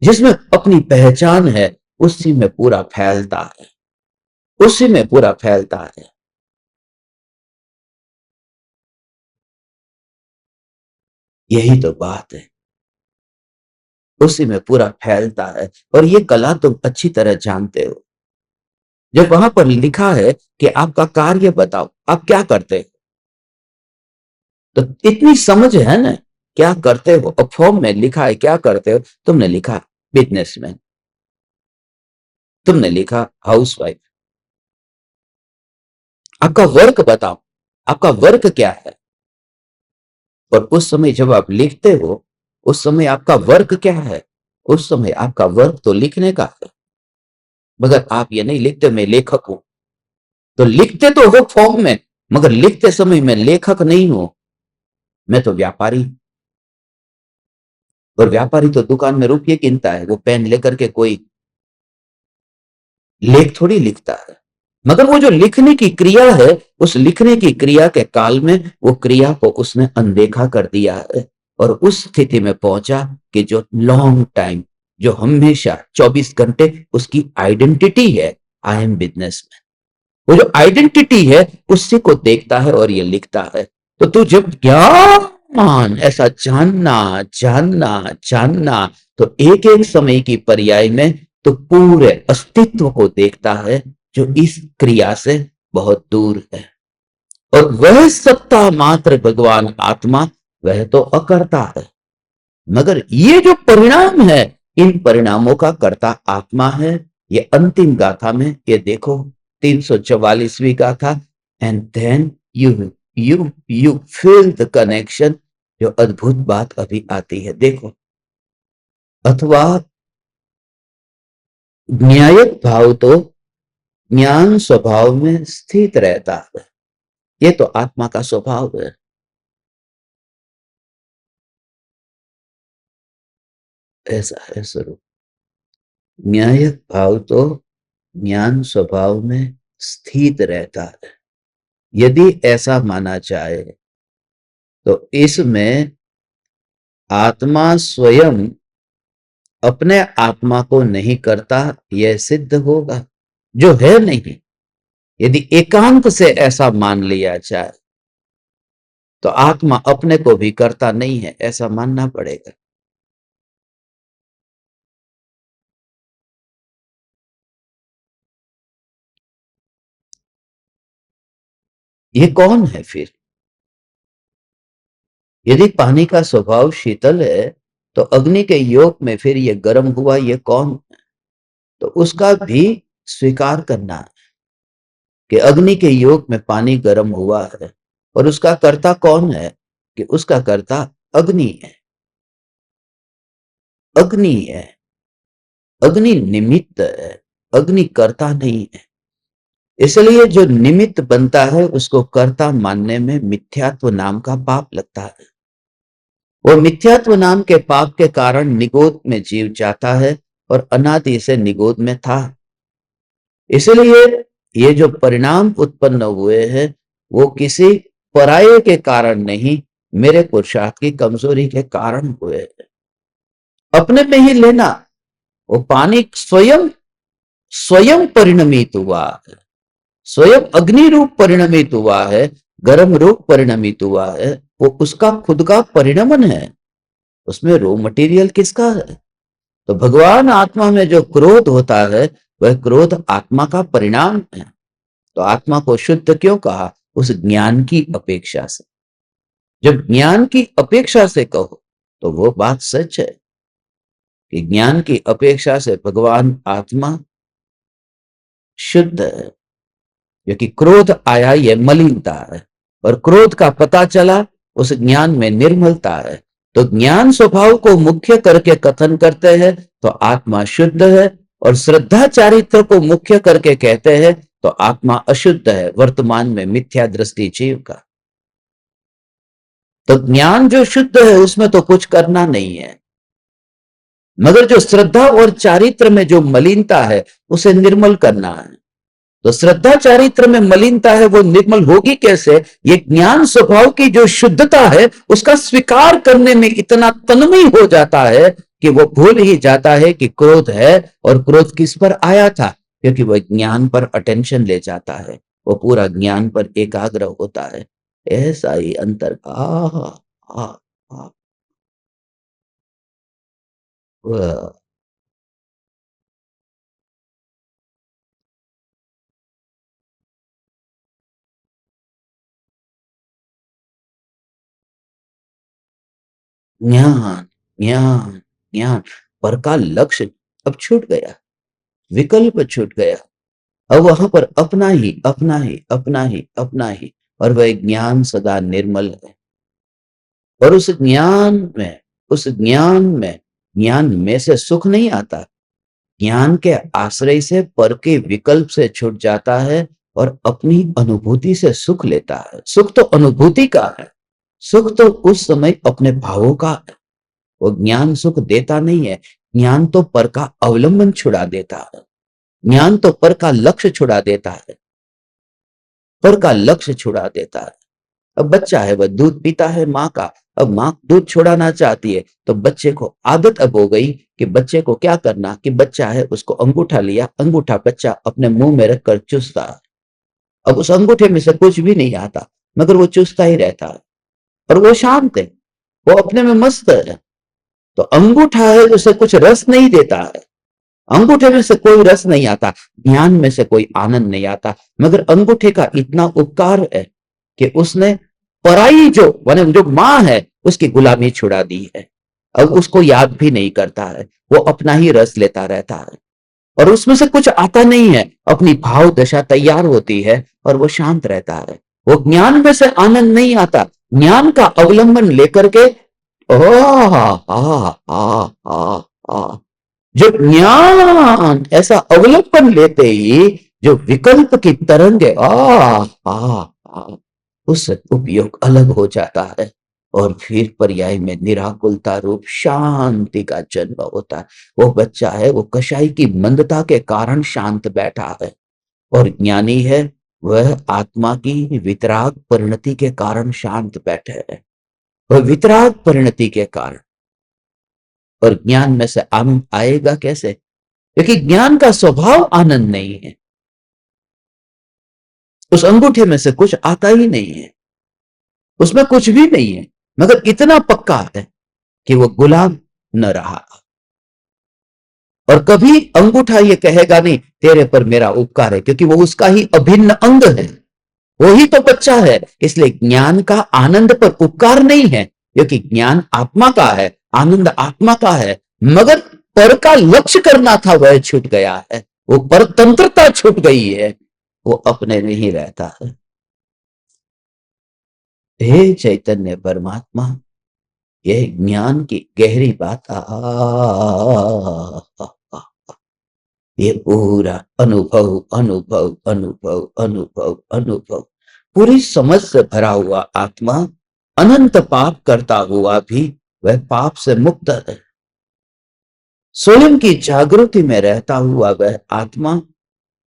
[SPEAKER 1] जिसमें अपनी पहचान है, उसी में पूरा फैलता है, उसी में पूरा फैलता है। यही तो बात है, उसी में पूरा फैलता है। और ये कला तुम अच्छी तरह जानते हो। जब वहां पर लिखा है कि आपका कार्य बताओ, आप क्या करते हो, तो इतनी समझ है ना, क्या करते हो। और फॉर्म में लिखा है क्या करते हो, तुमने लिखा बिजनेसमैन, तुमने लिखा हाउसवाइफ, आपका वर्क बताओ, आपका वर्क क्या है? और उस समय जब आप लिखते हो, उस समय आपका वर्क क्या है? उस समय आपका वर्क तो लिखने का है। मगर आप ये नहीं लिखते मैं लेखक हूं, तो लिखते तो हो फॉर्म में, मगर लिखते समय मैं लेखक नहीं हूं, मैं तो व्यापारी। और व्यापारी तो दुकान में रुपये गिनता है, वो पेन लेकर के कोई लेख थोड़ी लिखता है। मगर वो जो लिखने की क्रिया है, उस लिखने की क्रिया के काल में वो क्रिया को उसने अनदेखा कर दिया है, और उस स्थिति में पहुंचा कि जो लॉन्ग टाइम, जो हमेशा 24 घंटे उसकी आइडेंटिटी है, आई एम बिजनेसमैन, वो जो आइडेंटिटी है उसी को देखता है और ये लिखता है। तो तू जब ज्ञान ऐसा जानना जानना जानना, तो एक एक समय की पर्याय में तो पूरे अस्तित्व को देखता है जो इस क्रिया से बहुत दूर है। और वह सत्ता मात्र भगवान आत्मा, वह तो अकर्ता है। मगर ये जो परिणाम है, इन परिणामों का कर्ता आत्मा है। ये अंतिम गाथा में ये देखो, 344वीं गाथा। And then you feel the connection. जो अद्भुत बात अभी आती है देखो, अथवा न्यायिक भाव तो ज्ञान स्वभाव में स्थित रहता है। ये तो आत्मा का स्वभाव है। ऐसा है स्वरूप। न्यायिक भाव तो ज्ञान स्वभाव में स्थित रहता है। यदि ऐसा माना जाए तो इसमें आत्मा स्वयं अपने आत्मा को नहीं करता, यह सिद्ध होगा, जो है नहीं। यदि एकांत से ऐसा मान लिया जाए तो आत्मा अपने को भी करता नहीं है, ऐसा मानना पड़ेगा। ये कौन है फिर? यदि पानी का स्वभाव शीतल है, तो अग्नि के योग में फिर ये गर्म हुआ, ये कौन? तो उसका भी स्वीकार करना है कि अग्नि के योग में पानी गर्म हुआ है, और उसका कर्ता कौन है? कि उसका कर्ता अग्नि है। अग्नि है, अग्नि निमित्त है, अग्नि कर्ता नहीं है। इसलिए जो निमित्त बनता है उसको कर्ता मानने में मिथ्यात्व नाम का पाप लगता है। वो मिथ्यात्व नाम के पाप के कारण निगोद में जीव जाता है, और अनादि से निगोद में था। इसलिए ये जो परिणाम उत्पन्न हुए हैं, वो किसी पराये के कारण नहीं, मेरे पुरुषार्थ की कमजोरी के कारण हुए हैं। अपने में ही लेना, वो पानी स्वयं स्वयं परिणमित हुआ है, स्वयं अग्नि रूप परिणमित हुआ है, गर्म रूप परिणमित हुआ है। वो उसका खुद का परिणमन है, उसमें रो मटेरियल किसका है? तो भगवान आत्मा में जो क्रोध होता है, वह क्रोध आत्मा का परिणाम है। तो आत्मा को शुद्ध क्यों कहा? उस ज्ञान की अपेक्षा से। जब ज्ञान की अपेक्षा से कहो तो वो बात सच है कि ज्ञान की अपेक्षा से भगवान आत्मा शुद्ध है। क्योंकि क्रोध आया, ये मलिनता है, और क्रोध का पता चला उस ज्ञान में निर्मलता है। तो ज्ञान स्वभाव को मुख्य करके कथन करते हैं तो आत्मा शुद्ध है, और श्रद्धा चारित्र को मुख्य करके कहते हैं तो आत्मा अशुद्ध है, वर्तमान में मिथ्या दृष्टि जीव का। तो ज्ञान जो शुद्ध है उसमें तो कुछ करना नहीं है, मगर जो श्रद्धा और चारित्र में जो मलिनता है उसे निर्मल करना है। तो श्रद्धा चारित्र में मलिनता है, वो निर्मल होगी कैसे? ये ज्ञान स्वभाव की जो शुद्धता है उसका स्वीकार करने में इतना तन्मय हो जाता है कि वो भूल ही जाता है कि क्रोध है, और क्रोध किस पर आया था, क्योंकि वह ज्ञान पर अटेंशन ले जाता है, वो पूरा ज्ञान पर एकाग्र होता है। ऐसा ही अंतर आ, आ, आ, ज्ञान ज्ञान ज्ञान पर का लक्ष्य अब छूट गया। विकल्प छूट गया। अब वहां पर अपना ही अपना ही अपना ही अपना ही, और वह ज्ञान सदा निर्मल है। और ज्ञान में से सुख नहीं आता, ज्ञान के आश्रय से पर के विकल्प से छूट जाता है और अपनी अनुभूति से सुख लेता है। सुख तो अनुभूति का है, सुख तो उस समय अपने भावों का है। वो ज्ञान सुख देता नहीं है, ज्ञान तो पर का अवलंबन छुड़ा देता है, ज्ञान तो पर का लक्ष्य छुड़ा देता है, पर का लक्ष्य छुड़ा देता है। अब बच्चा है, वह दूध पीता है माँ का, अब माँ दूध छुड़ाना चाहती है, तो बच्चे को आदत अब हो गई कि बच्चे को क्या करना, कि बच्चा है उसको अंगूठा लिया, अंगूठा बच्चा अपने मुंह में रखकर चूसता है। अब उस अंगूठे में से कुछ भी नहीं आता, मगर वो चूसता ही रहता है और वो शांत है, वो अपने में मस्त है। तो अंगूठा है उसे कुछ रस नहीं देता है, अंगूठे में से कोई रस नहीं आता, ज्ञान में से कोई आनंद नहीं आता, मगर अंगूठे का इतना उपकार है कि उसने पराई जो माने जो माँ है उसकी गुलामी छुड़ा दी है। अब उसको याद भी नहीं करता है, वो अपना ही रस लेता रहता है और उसमें से कुछ आता नहीं है, अपनी भाव दशा तैयार होती है और वो शांत रहता है। वो ज्ञान में से आनंद नहीं आता, ज्ञान का अवलंबन लेकर के जो ज्ञान ऐसा अवलंबन लेते ही जो विकल्प की तरंग है, उससे उपयोग अलग हो जाता है और फिर पर्याय में निराकुलता रूप शांति का जन्म होता है। वो बच्चा है, वो कषाय की मंदता के कारण शांत बैठा है, और ज्ञानी है वह आत्मा की वितराग परिणति के कारण शांत बैठे है, वह वितराग परिणति के कारण। और ज्ञान में से आनंद आएगा कैसे? क्योंकि ज्ञान का स्वभाव आनंद नहीं है, उस अंगूठे में से कुछ आता ही नहीं है, उसमें कुछ भी नहीं है, मगर इतना पक्का है कि वो गुलाम न रहा। और कभी अंगूठा ये कहेगा नहीं तेरे पर मेरा उपकार है, क्योंकि वो उसका ही अभिन्न अंग है, वो ही तो बच्चा है। इसलिए ज्ञान का आनंद पर उपकार नहीं है, क्योंकि ज्ञान आत्मा का है, आनंद आत्मा का है, मगर पर का लक्ष्य करना था वह छूट गया है, वो परतंत्रता छूट गई है, वो अपने में ही रहता है। हे चैतन्य परमात्मा, यह ज्ञान की गहरी बात ये पूरा अनुभव अनुभव अनुभव अनुभव अनुभव पूरी समझ से भरा हुआ आत्मा अनंत पाप करता हुआ भी वह पाप से मुक्त है। स्वयं की जागृति में रहता हुआ वह आत्मा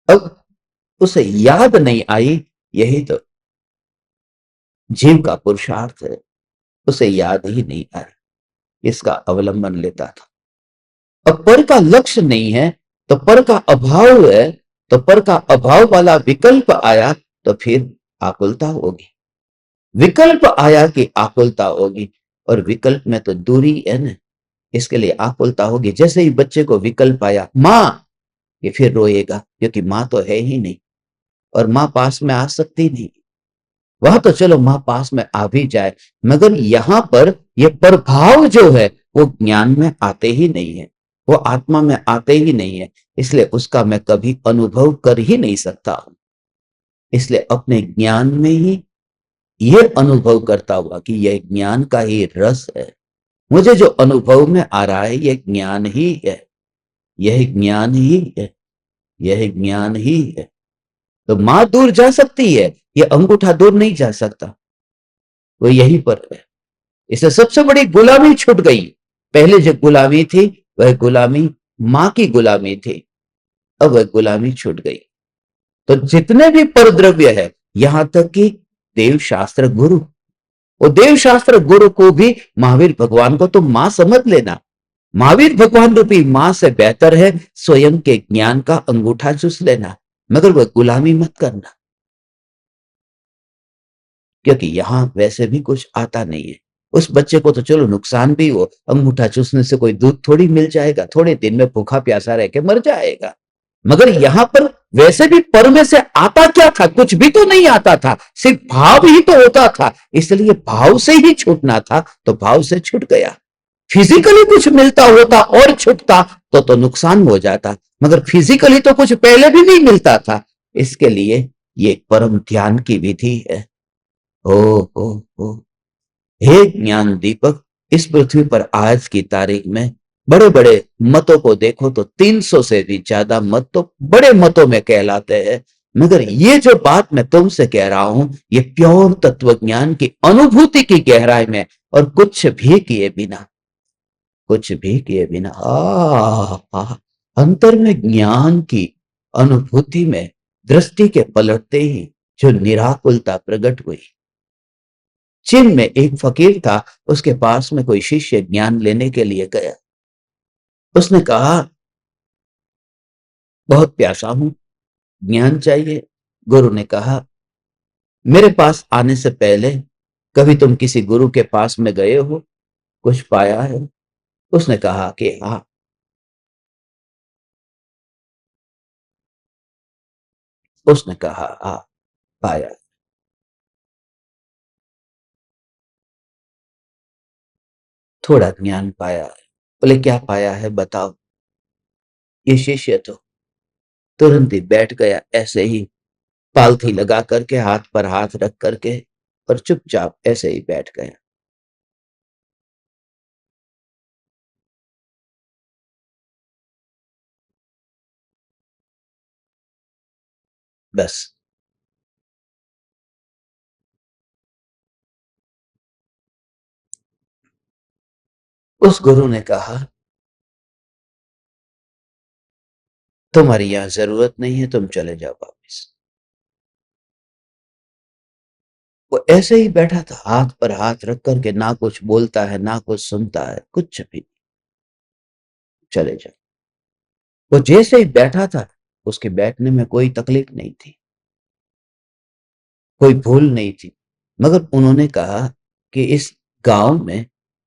[SPEAKER 1] अब उसे याद नहीं आई, यही तो जीव का पुरुषार्थ है, उसे याद ही नहीं आई, इसका अवलंबन लेता था। अब पर का लक्ष्य नहीं है तो पर का अभाव है, तो पर का अभाव वाला विकल्प आया तो फिर आकुलता होगी, विकल्प आया कि आकुलता होगी, और विकल्प में तो दूरी है ना, इसके लिए आकुलता होगी। जैसे ही बच्चे को विकल्प आया मां, ये फिर रोएगा, क्योंकि मां तो है ही नहीं और मां पास में आ सकती नहीं। वह तो चलो मां पास में आ भी जाए, मगर यहां पर ये प्रभाव जो है वो ज्ञान में आते ही नहीं है, वो आत्मा में आते ही नहीं है, इसलिए उसका मैं कभी अनुभव कर ही नहीं सकता हूं। इसलिए अपने ज्ञान में ही ये अनुभव करता हुआ कि यह ज्ञान का ही रस है, मुझे जो अनुभव में आ रहा है यह ज्ञान ही है, यह ज्ञान ही है, यह ज्ञान ही है। तो मां दूर जा सकती है, यह अंगूठा दूर नहीं जा सकता, वो यहीं पर है। इससे सबसे बड़ी गुलामी छूट गई। पहले जो गुलामी थी वह गुलामी मां की गुलामी थी, अब वह गुलामी छूट गई। तो जितने भी परद्रव्य है, यहां तक कि देव शास्त्र गुरु, वो देव शास्त्र गुरु को भी महावीर भगवान को तो मां समझ लेना, महावीर भगवान रूपी मां से बेहतर है स्वयं के ज्ञान का अंगूठा चूस लेना, मगर वह गुलामी मत करना, क्योंकि यहां वैसे भी कुछ आता नहीं है। उस बच्चे को तो चलो नुकसान भी हो, अंगूठा चूसने से कोई दूध थोड़ी मिल जाएगा, थोड़े दिन में भूखा प्यासा रह के मर जाएगा, मगर यहां पर वैसे भी पर में से आता क्या था, कुछ भी तो नहीं आता था, सिर्फ भाव ही तो होता था, इसलिए भाव से ही छूटना था तो भाव से छूट गया। फिजिकली कुछ मिलता होता और छूटता तो नुकसान हो जाता, मगर फिजिकली तो कुछ पहले भी नहीं मिलता था। इसके लिए ये परम ध्यान की विधि है। ओ ओ ओ हे ज्ञान दीपक, इस पृथ्वी पर आज की तारीख में बड़े बड़े मतों को देखो तो 300 से भी ज्यादा मत तो बड़े मतों में कहलाते हैं। मगर ये जो बात मैं तुमसे कह रहा हूं, ये प्योर तत्व ज्ञान की अनुभूति की गहराई में, और कुछ भी किए बिना, कुछ भी किए बिना अंतर में ज्ञान की अनुभूति में दृष्टि के पलटते ही जो निराकुलता प्रकट हुई। चीन में एक फकीर था, उसके पास में कोई शिष्य ज्ञान लेने के लिए गया। उसने कहा, बहुत प्यासा हूं, ज्ञान चाहिए। गुरु ने कहा, मेरे पास आने से पहले कभी तुम किसी गुरु के पास में गए हो, कुछ पाया है? उसने कहा कि हाँ। उसने कहा हाँ, पाया। थोड़ा ज्ञान पाया है। बोले क्या पाया है बताओ। ये शिष्य तो तुरंत ही बैठ गया, ऐसे ही पालथी लगा करके, हाथ पर हाथ रख करके, और चुपचाप ऐसे ही बैठ गया। बस उस गुरु ने कहा, तुम्हारी यहां जरूरत नहीं है, तुम चले जाओ वापिस। वो ऐसे ही बैठा था, हाथ पर हाथ रख करके, ना कुछ बोलता है ना कुछ सुनता है, कुछ भी। चले जाओ। वो जैसे ही बैठा था, उसके बैठने में कोई तकलीफ नहीं थी, कोई भूल नहीं थी। मगर उन्होंने कहा कि इस गांव में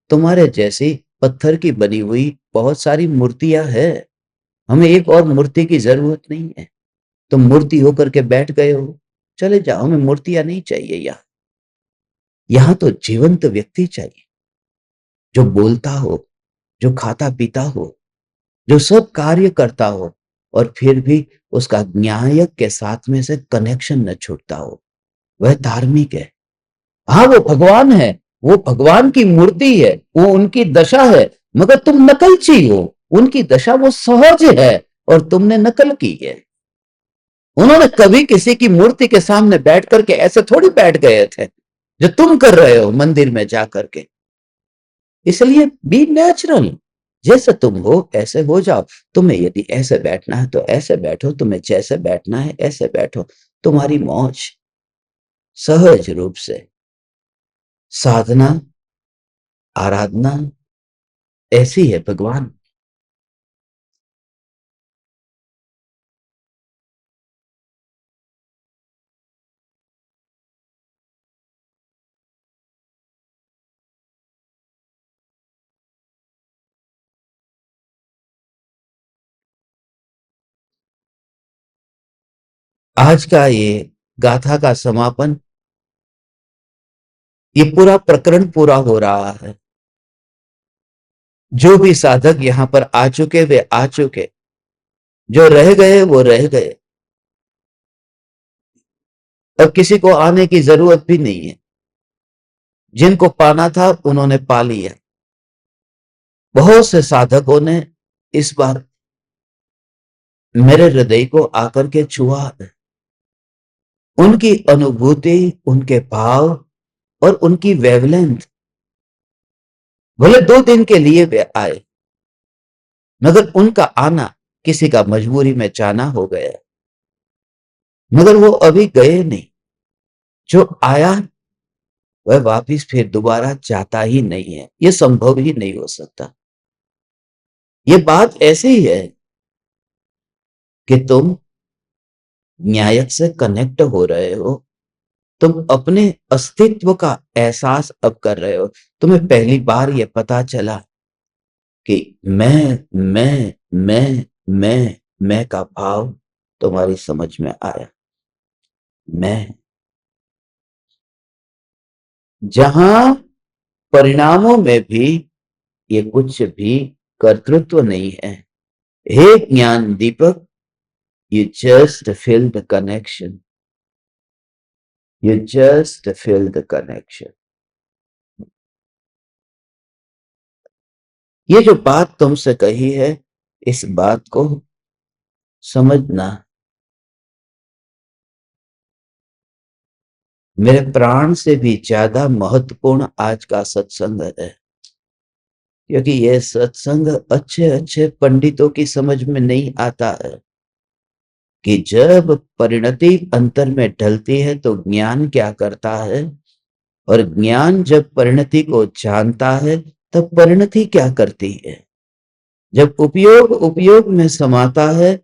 [SPEAKER 1] तुम्हारे जैसी पत्थर की बनी हुई बहुत सारी मूर्तियां है, हमें एक और मूर्ति की जरूरत नहीं है। तुम मूर्ति होकर के बैठ गए हो, चले जाओ, हमें मूर्तियां नहीं चाहिए। यहां तो जीवंत व्यक्ति चाहिए, जो बोलता हो, जो खाता पीता हो, जो सब कार्य करता हो, और फिर भी उसका न्यायक के साथ में से कनेक्शन न छूटता हो। वह धार्मिक है। हाँ, वो भगवान है, वो भगवान की मूर्ति है, वो उनकी दशा है, मगर तुम नकलची हो। उनकी दशा वो सहज है, और तुमने नकल की है। उन्होंने कभी किसी की मूर्ति के सामने बैठ करके ऐसे थोड़ी बैठ गए थे जो तुम कर रहे हो मंदिर में जा करके। इसलिए बी नेचुरल, जैसे तुम हो ऐसे हो जाओ। तुम्हें यदि ऐसे बैठना है तो ऐसे बैठो, तुम्हें जैसे बैठना है ऐसे बैठो। तुम्हारी मौज, सहज रूप से साधना, आराधना, ऐसी है भगवान। आज का ये गाथा का समापन, ये पूरा प्रकरण पूरा हो रहा है। जो भी साधक यहां पर आ चुके वे आ चुके, जो रह गए वो रह गए। अब किसी को आने की जरूरत भी नहीं है। जिनको पाना था उन्होंने पा लिया। बहुत से साधकों ने इस बार मेरे हृदय को आकर के छुआ है। उनकी अनुभूति, उनके भाव और उनकी वेवलेंथ, भले 2 दिन के लिए वे आए, मगर उनका आना किसी का मजबूरी में जाना हो गया। मगर वो अभी गए नहीं। जो आया वह वापिस फिर दोबारा जाता ही नहीं है, ये संभव ही नहीं हो सकता। ये बात ऐसी ही है कि तुम न्यायक से कनेक्ट हो रहे हो, तुम अपने अस्तित्व का एहसास अब कर रहे हो। तुम्हें पहली बार ये पता चला कि मैं का भाव तुम्हारी समझ में आया। मैं, जहां परिणामों में भी ये कुछ भी कर्तृत्व नहीं है, हे ज्ञान दीपक, you just feel the connection. You just feel the connection. ये जो बात तुमसे कही है, इस बात को समझना। मेरे प्राण से भी ज्यादा महत्वपूर्ण आज का सत्संग है, क्योंकि ये सत्संग अच्छे अच्छे पंडितों की समझ में नहीं आता है कि जब परिणति अंतर में ढलती है तो ज्ञान क्या करता है, और ज्ञान जब परिणति को जानता है तब परिणति क्या करती है। जब उपयोग उपयोग में समाता है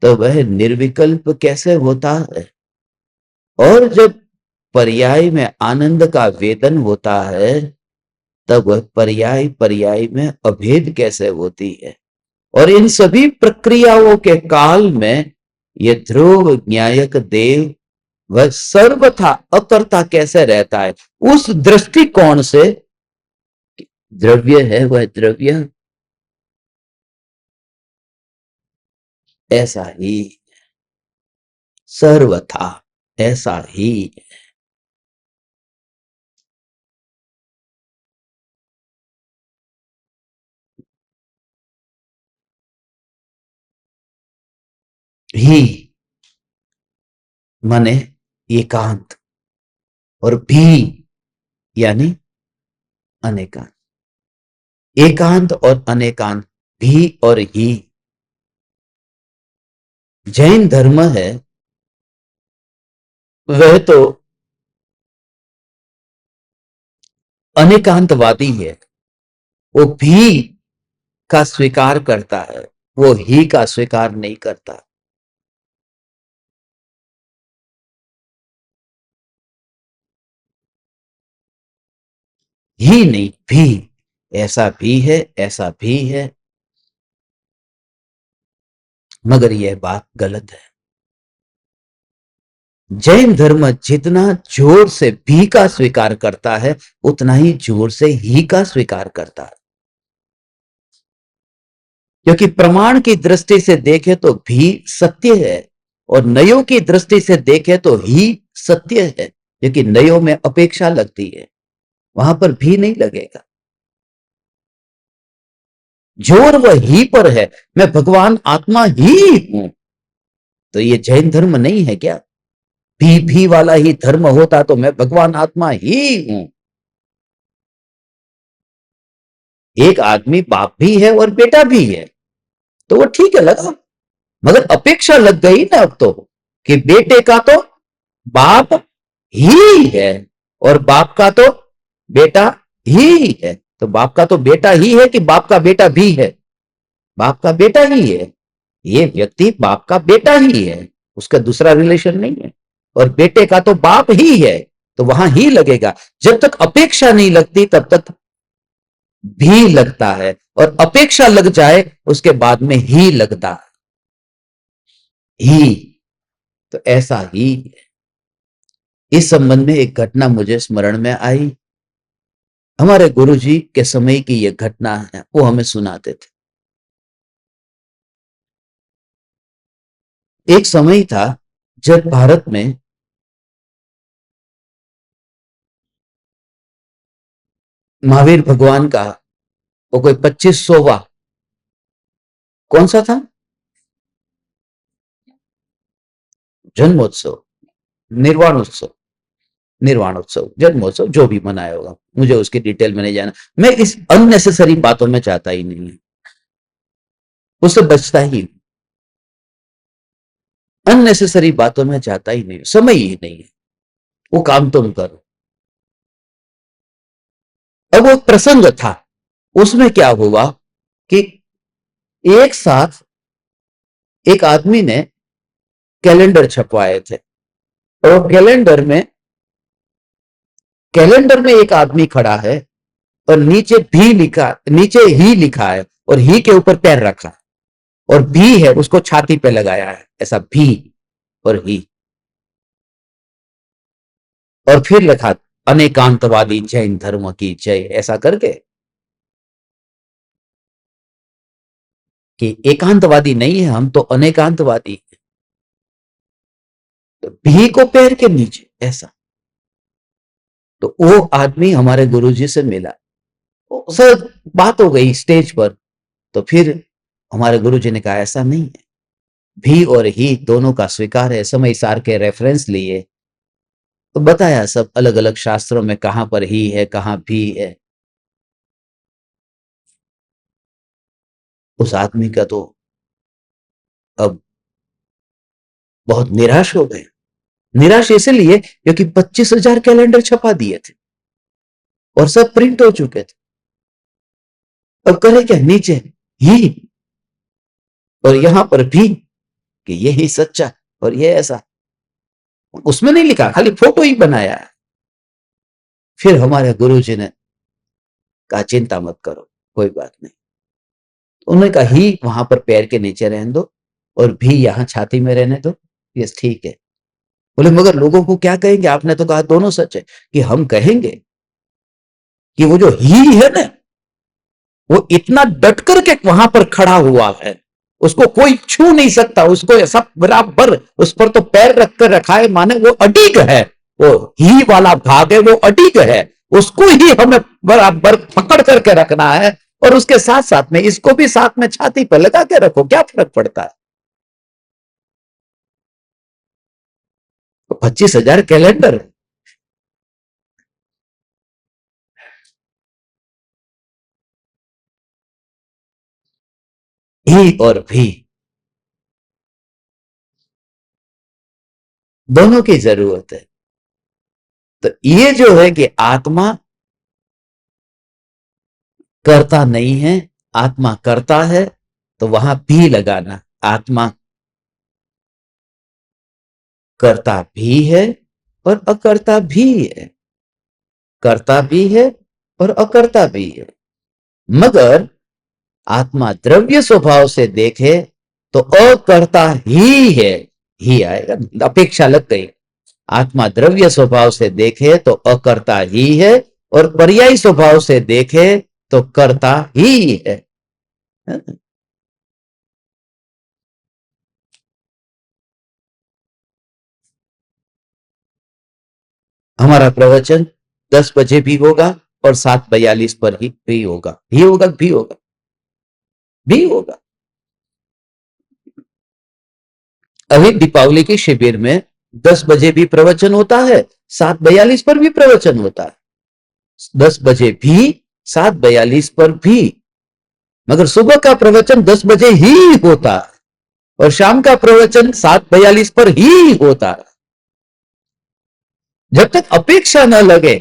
[SPEAKER 1] तो वह निर्विकल्प कैसे होता है, और जब पर्याय में आनंद का वेदन होता है तब वह पर्याय पर्याय में अभेद कैसे होती है। और इन सभी प्रक्रियाओं के काल में ये ध्रुव न्यायक देव वह सर्वथा अकर्ता कैसे रहता है। उस दृष्टिकोण से द्रव्य है वह द्रव्य ऐसा ही, सर्वथा ऐसा ही माने एकांत, और भी यानी अनेकांत। एकांत और अनेकांत, भी और ही। जैन धर्म है वह तो अनेकांतवादी है, वो भी का स्वीकार करता है, वो ही का स्वीकार नहीं करता। ही नहीं, भी, ऐसा भी है ऐसा भी है, मगर यह बात गलत है। जैन धर्म जितना जोर से भी का स्वीकार करता है उतना ही जोर से ही का स्वीकार करता है, क्योंकि प्रमाण की दृष्टि से देखे तो भी सत्य है, और नयों की दृष्टि से देखे तो ही सत्य है, क्योंकि नयों में अपेक्षा लगती है, वहां पर भी नहीं लगेगा। जोर वह ही पर है, मैं भगवान आत्मा ही हूं। तो ये जैन धर्म नहीं है क्या? भी वाला ही धर्म होता तो मैं भगवान आत्मा ही हूं। एक आदमी बाप भी है और बेटा भी है तो वो ठीक है लगा, मगर अपेक्षा लग गई ना अब तो कि बेटे का तो बाप ही है और बाप का तो बेटा ही है। तो बाप का तो बेटा ही है कि बाप का बेटा भी है? बाप का बेटा ही है। ये व्यक्ति बाप का बेटा ही है, उसका दूसरा रिलेशन नहीं है। और बेटे का तो बाप ही है, तो वहां ही लगेगा। जब तक अपेक्षा नहीं लगती तब तक भी लगता है, और अपेक्षा लग जाए उसके बाद में ही लगता ही। तो ऐसा ही। इस संबंध में एक घटना मुझे स्मरण में आई। हमारे गुरुजी के समय की यह घटना है, वो हमें सुनाते थे। एक समय था जब भारत में महावीर भगवान का वो कोई 2500वां कौन सा था जन्मोत्सव, निर्वाणोत्सव, निर्वाणोत्सव, जन्मोत्सव जो भी मनाया होगा, मुझे उसकी डिटेल में नहीं जाना। मैं इस अननेसेसरी बातों में चाहता ही नहीं, उससे बचता ही, अननेसेसरी बातों में चाहता ही नहीं, समय ही नहीं है, वो काम तुम करो। अब वो प्रसंग था, उसमें क्या हुआ कि एक साथ एक आदमी ने कैलेंडर छपवाए थे, और कैलेंडर में एक आदमी खड़ा है और नीचे भी लिखा, नीचे ही लिखा है और ही के ऊपर पैर रखा है, और भी है उसको छाती पे लगाया है, ऐसा भी और ही। और फिर लिखा अनेकांतवादी जैन धर्म की जय, ऐसा करके। कि एकांतवादी नहीं है, हम तो अनेकांतवादी हैं। तो भी को पैर के नीचे ऐसा। तो वो आदमी हमारे गुरुजी से मिला, सर बात हो गई स्टेज पर। तो फिर हमारे गुरुजी ने कहा ऐसा नहीं है, भी और ही दोनों का स्वीकार है। समय सार के रेफरेंस लिए तो बताया सब अलग अलग शास्त्रों में कहां पर ही है, कहां भी है। उस आदमी का तो अब बहुत निराश हो गए। निराश इसलिए क्योंकि 25,000 कैलेंडर छपा दिए थे और सब प्रिंट हो चुके थे। अब करे क्या, नीचे ही और यहां पर भी कि ये ही सच्चा और ये ऐसा। उसमें नहीं लिखा, खाली फोटो ही बनाया है। फिर हमारे गुरुजी ने कहा चिंता मत करो, कोई बात नहीं। उन्होंने कहा ही वहां पर पैर के नीचे रहने दो और भी यहां छाती में रहने दो। यस ठीक है। बोले मगर लोगों को क्या कहेंगे, आपने तो कहा दोनों सच है। कि हम कहेंगे कि वो जो ही है ना, वो इतना डट करके वहां पर खड़ा हुआ है, उसको कोई छू नहीं सकता, उसको ऐसा बराबर उस पर तो पैर रख कर रखा है, माने वो अडिग है। वो ही वाला भाग है, वो अडिग है, उसको ही हमें बराबर पकड़ करके रखना है। और उसके साथ साथ में इसको भी साथ में छाती पर लगा के रखो, क्या फर्क पड़ता है। 25,000 कैलेंडर। ही और भी दोनों की जरूरत है। तो ये जो है कि आत्मा करता नहीं है, आत्मा करता है, तो वहां भी लगाना। आत्मा करता भी है और अकर्ता भी है, करता भी है और अकर्ता भी है। मगर आत्मा द्रव्य स्वभाव से देखे तो अकर्ता ही है। ही आएगा, अपेक्षा लग गई। आत्मा द्रव्य स्वभाव से देखे तो अकर्ता ही है और पर्यायी स्वभाव से देखे तो कर्ता ही है। हमारा प्रवचन 10 बजे भी होगा और 7:42 पर ही भी होगा। भी होगा, भी होगा, भी होगा। अभी दीपावली के शिविर में 10 बजे भी प्रवचन होता है, 7:42 पर भी प्रवचन होता है। 10 बजे भी, 7:42 पर भी। मगर सुबह का प्रवचन 10 बजे ही होता है और शाम का प्रवचन 7:42 पर ही होता है। जब तक अपेक्षा न लगे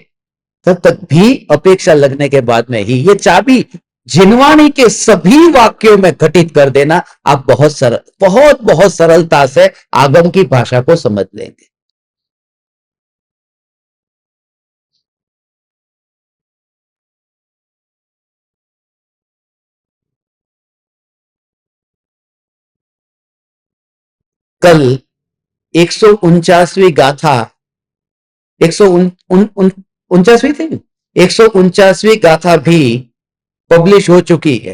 [SPEAKER 1] तब तक भी, अपेक्षा लगने के बाद में ही। ये चाबी जिनवाणी के सभी वाक्यों में घटित कर देना, आप बहुत सरल, बहुत बहुत सरलता से आगम की भाषा को समझ लेंगे। कल 149वीं गाथा, 149वीं थी, 149वीं गाथा भी पब्लिश हो चुकी है।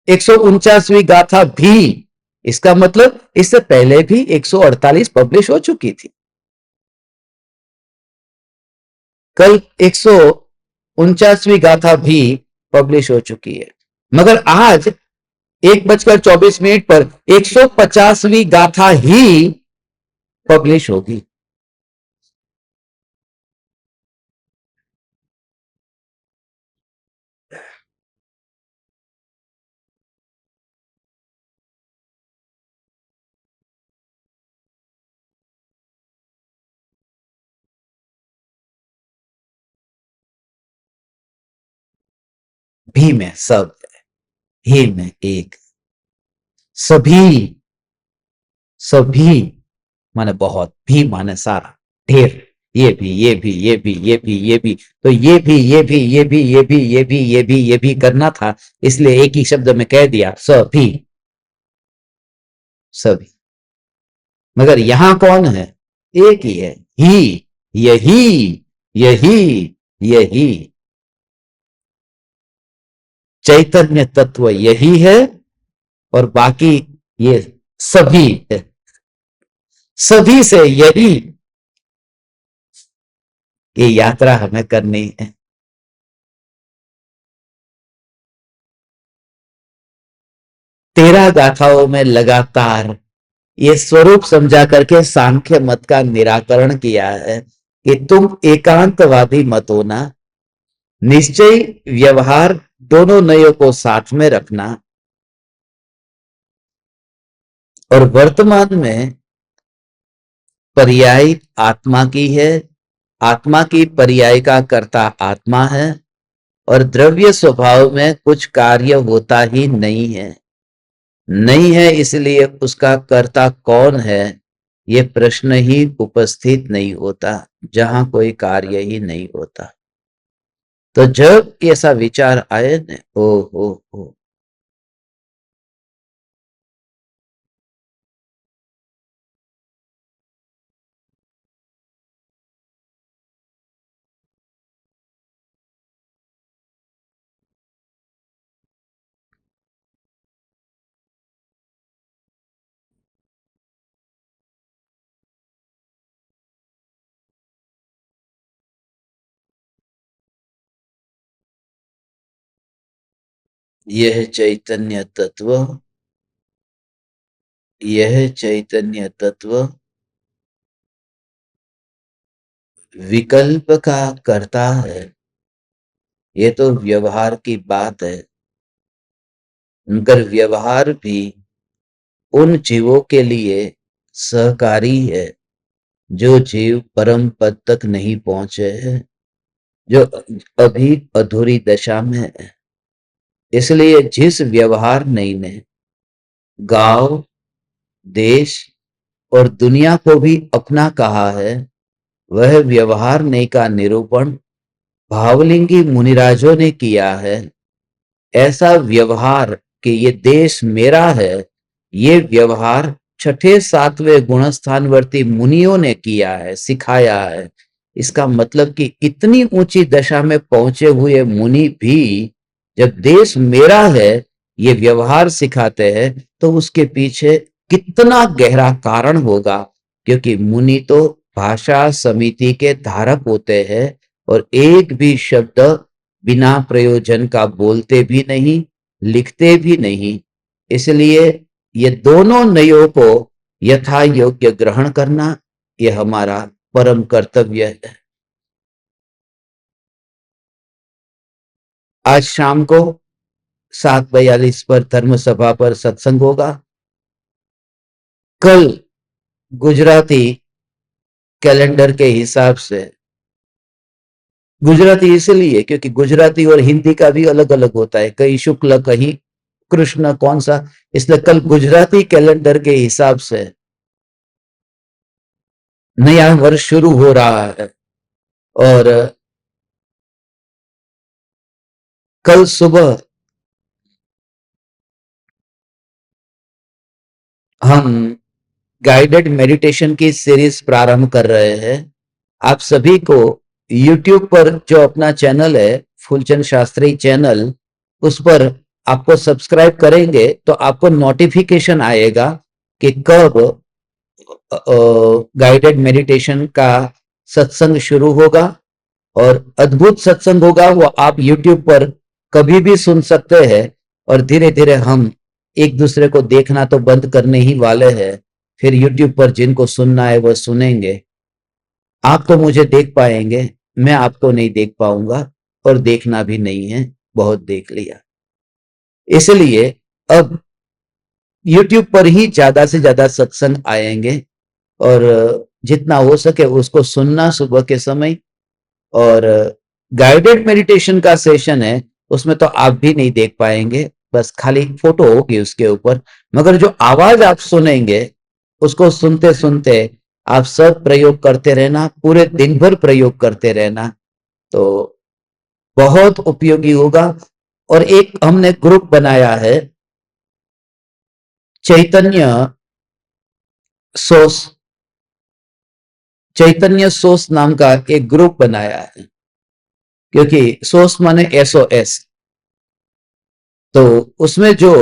[SPEAKER 1] 149वीं गाथा भी, इसका मतलब इससे पहले भी 148 पब्लिश हो चुकी थी। कल 149वीं गाथा भी पब्लिश हो चुकी है। मगर आज 1:24 पर 150वीं गाथा ही पब्लिश होगी। भी में सब, ही में एक, सभी, सभी माने बहुत, भी माने सारा, ढेर। ये भी, ये भी, ये भी, ये भी, ये भी। तो ये भी, ये भी, ये भी, ये भी, ये भी, ये भी, ये भी करना था, इसलिए एक ही शब्द में कह दिया, सभी, सभी। मगर यहां कौन है? एक ही है, ही, यही, यही, यही। चैतन्य तत्व यही है और बाकी ये सभी सभी से यही ये यात्रा हमें करनी है। तेरह गाथाओं में लगातार ये स्वरूप समझा करके सांख्य मत का निराकरण किया है कि तुम एकांतवादी मत होना, निश्चय व्यवहार दोनों नयों को साथ में रखना, और वर्तमान में पर्याय आत्मा की है, आत्मा की पर्याय का कर्ता आत्मा है, और द्रव्य स्वभाव में कुछ कार्य होता ही नहीं है। नहीं है इसलिए उसका कर्ता कौन है ये प्रश्न ही उपस्थित नहीं होता, जहां कोई कार्य ही नहीं होता। तो जब ऐसा विचार आए न, ओ यह चैतन्य तत्व, यह चैतन्य तत्व विकल्प का करता है। ये तो व्यवहार की बात है, मगर व्यवहार भी उन जीवों के लिए सहकारी है जो जीव परम पद तक नहीं पहुंचे हैं, जो अभी अधूरी दशा में है। इसलिए जिस व्यवहार नहीं ने गांव, देश और दुनिया को भी अपना कहा है, वह व्यवहार नहीं का निरूपण भावलिंगी मुनिराजों ने किया है। ऐसा व्यवहार कि ये देश मेरा है, ये व्यवहार छठे सातवें गुणस्थानवर्ती मुनियों ने किया है, सिखाया है। इसका मतलब कि इतनी ऊंची दशा में पहुंचे हुए मुनि भी जब देश मेरा है ये व्यवहार सिखाते हैं, तो उसके पीछे कितना गहरा कारण होगा, क्योंकि मुनि तो भाषा समिति के धारक होते हैं और एक भी शब्द बिना प्रयोजन का बोलते भी नहीं, लिखते भी नहीं। इसलिए ये दोनों नयों को यथा योग्य ग्रहण करना ये हमारा परम कर्तव्य है। आज शाम को 7:42 पर धर्म सभा पर सत्संग होगा। कल गुजराती कैलेंडर के हिसाब से, गुजराती इसलिए क्योंकि गुजराती और हिंदी का भी अलग अलग होता है, कहीं शुक्ल कहीं कृष्ण कौन सा, इसलिए कल गुजराती कैलेंडर के हिसाब से नया वर्ष शुरू हो रहा है। और कल सुबह हम गाइडेड मेडिटेशन की सीरीज प्रारंभ कर रहे हैं। आप सभी को YouTube पर जो अपना चैनल है फूलचंद शास्त्री चैनल, उस पर आपको सब्सक्राइब करेंगे तो आपको नोटिफिकेशन आएगा कि कब गाइडेड मेडिटेशन का सत्संग शुरू होगा। और अद्भुत सत्संग होगा, वो आप YouTube पर कभी भी सुन सकते हैं। और धीरे धीरे हम एक दूसरे को देखना तो बंद करने ही वाले हैं, फिर YouTube पर जिनको सुनना है वो सुनेंगे। आप तो मुझे देख पाएंगे, मैं आपको नहीं देख पाऊंगा, और देखना भी नहीं है, बहुत देख लिया। इसलिए अब YouTube पर ही ज्यादा से ज्यादा सत्संग आएंगे, और जितना हो सके उसको सुनना सुबह के समय। और गाइडेड मेडिटेशन का सेशन है, उसमें तो आप भी नहीं देख पाएंगे, बस खाली फोटो होगी उसके ऊपर, मगर जो आवाज आप सुनेंगे उसको सुनते सुनते आप सब प्रयोग करते रहना, पूरे दिन भर प्रयोग करते रहना, तो बहुत उपयोगी होगा। और एक हमने ग्रुप बनाया है, चैतन्य सोस, चैतन्य सोस नाम का एक ग्रुप बनाया है, क्योंकि सोस माने SOS। तो उसमें जो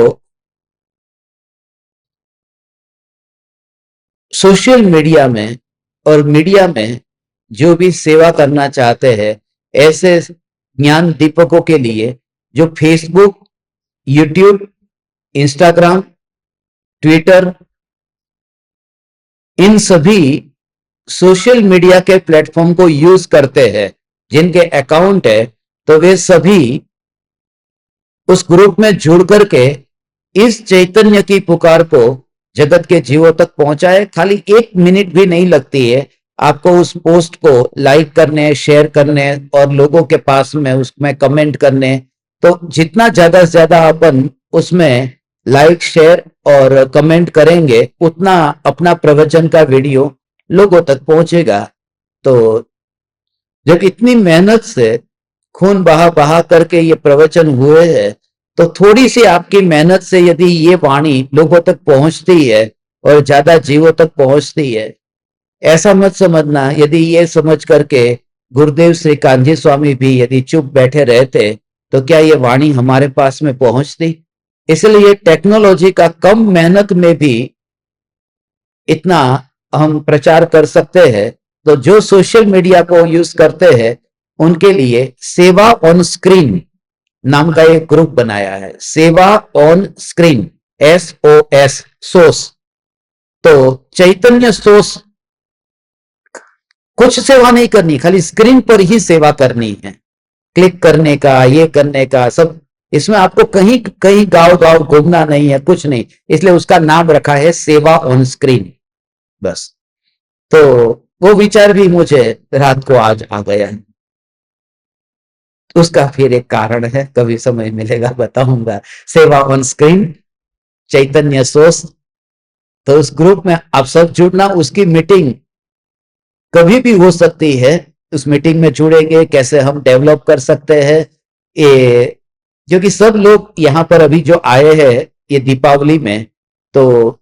[SPEAKER 1] सोशल मीडिया में और मीडिया में जो भी सेवा करना चाहते हैं, ऐसे ज्ञान दीपकों के लिए जो फेसबुक, यूट्यूब, इंस्टाग्राम, ट्विटर, इन सभी सोशल मीडिया के प्लेटफॉर्म को यूज करते हैं, जिनके अकाउंट है, तो वे सभी उस ग्रुप में जुड़ करके इस चैतन्य की पुकार को जगत के जीवों तक पहुंचाए। खाली 1 मिनट भी नहीं लगती है आपको उस पोस्ट को लाइक करने, शेयर करने और लोगों के पास में उसमें कमेंट करने। तो जितना ज्यादा से ज्यादा अपन उसमें लाइक, शेयर और कमेंट करेंगे, उतना अपना प्रवचन का वीडियो लोगों तक पहुंचेगा। तो जब इतनी मेहनत से खून बहा बहा करके ये प्रवचन हुए हैं, तो थोड़ी सी आपकी मेहनत से यदि ये वाणी लोगों तक पहुंचती है और ज्यादा जीवों तक पहुंचती है, ऐसा मत समझना। यदि ये समझ करके गुरुदेव श्री कान्जी स्वामी भी यदि चुप बैठे रहते, तो क्या ये वाणी हमारे पास में पहुंचती? इसलिए टेक्नोलॉजी का कम मेहनत में भी इतना हम प्रचार कर सकते हैं। तो जो सोशल मीडिया को यूज करते हैं, उनके लिए सेवा ऑन स्क्रीन नाम का एक ग्रुप बनाया है। सेवा ऑन स्क्रीन, SOS, सोस। तो चैतन्य सोस, कुछ सेवा नहीं करनी, खाली स्क्रीन पर ही सेवा करनी है। क्लिक करने का, ये करने का, सब इसमें आपको कहीं कहीं गांव गांव घूमना नहीं है, कुछ नहीं। इसलिए उसका नाम रखा है सेवा ऑन स्क्रीन, बस। तो वो विचार भी मुझे रात को आज आ गया है। उसका फिर एक कारण है, कभी समय मिलेगा बताऊंगा। सेवा ऑन स्क्रीन, चैतन्य सोच। तो उस ग्रुप में आप सब जुड़ना। उसकी मीटिंग कभी भी हो सकती है। उस मीटिंग में जुड़ेंगे, कैसे हम डेवलप कर सकते हैं ये, क्योंकि सब लोग यहाँ पर अभी जो आए हैं ये दीपावली में, तो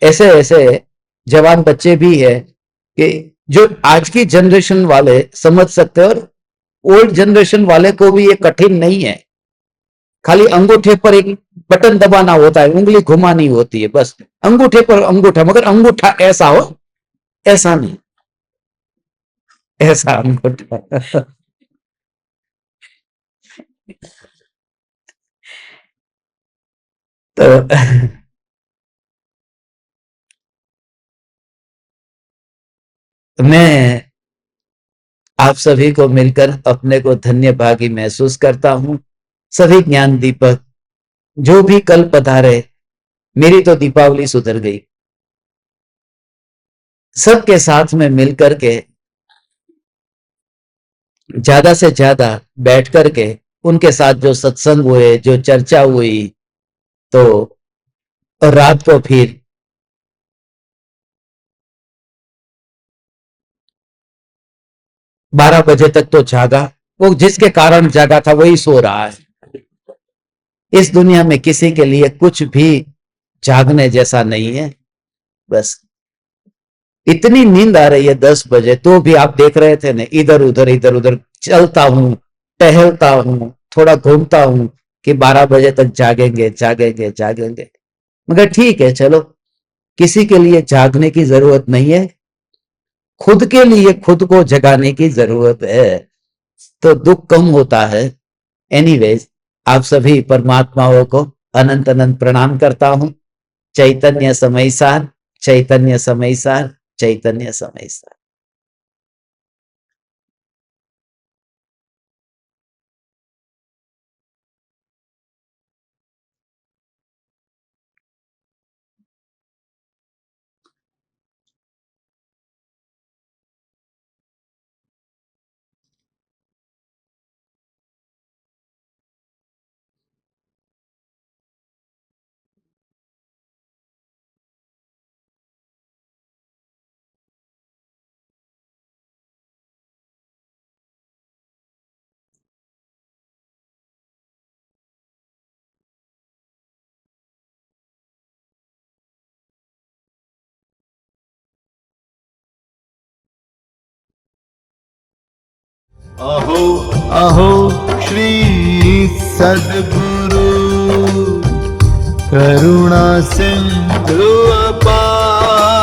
[SPEAKER 1] ऐसे ऐसे जवान बच्चे भी है कि जो आज की जनरेशन वाले समझ सकते हैं, और ओल्ड जनरेशन वाले को भी ये कठिन नहीं है। खाली अंगूठे पर एक बटन दबाना होता है, उंगली घुमानी होती है, बस अंगूठे पर अंगूठा, मगर अंगूठा ऐसा हो, ऐसा नहीं, ऐसा अंगूठा। तो मैं आप सभी को मिलकर अपने को धन्य भागी महसूस करता हूं। सभी ज्ञान दीपक जो भी कल पधारे, मेरी तो दीपावली सुधर गई। सबके साथ में मिलकर के ज्यादा से ज्यादा बैठ करके उनके साथ जो सत्संग हुए, जो चर्चा हुई, तो रात को फिर 12 बजे तक तो जागा। वो जिसके कारण जागा था वही सो रहा है। इस दुनिया में किसी के लिए कुछ भी जागने जैसा नहीं है। बस इतनी नींद आ रही है 10 बजे, तो भी आप देख रहे थे ना, इधर उधर इधर उधर चलता हूं, टहलता हूं, थोड़ा घूमता हूं कि 12 बजे तक जागेंगे जागेंगे जागेंगे। मगर ठीक है, चलो, किसी के लिए जागने की जरूरत नहीं है, खुद के लिए खुद को जगाने की जरूरत है, तो दुख कम होता है। एनीवेज, आप सभी परमात्माओं को अनंत अनंत प्रणाम करता हूं। चैतन्य समय सार, चैतन्य समय सार, चैतन्य समय सार।
[SPEAKER 2] अहो अहो श्री सद्गुरु करुणा सिंधु अपार,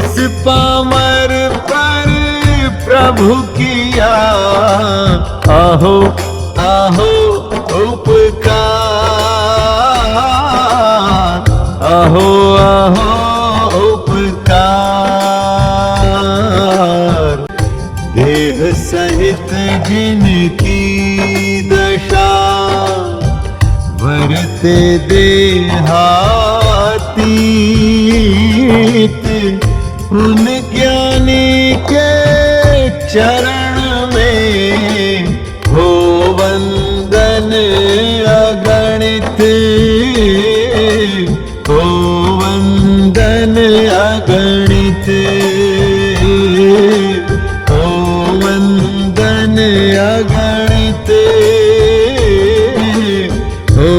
[SPEAKER 2] इस पामर पर प्रभु किया आहो आहो उपकार, आहो आहो उपकार। देह सहित जिनकी दशा वरते देहातीत, उन ज्ञानी के चरण में हो वंदन अगणित, हो वंदन अगणित, हो वंदन अगणित, हो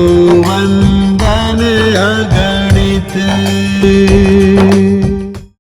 [SPEAKER 2] वंदन अगणित।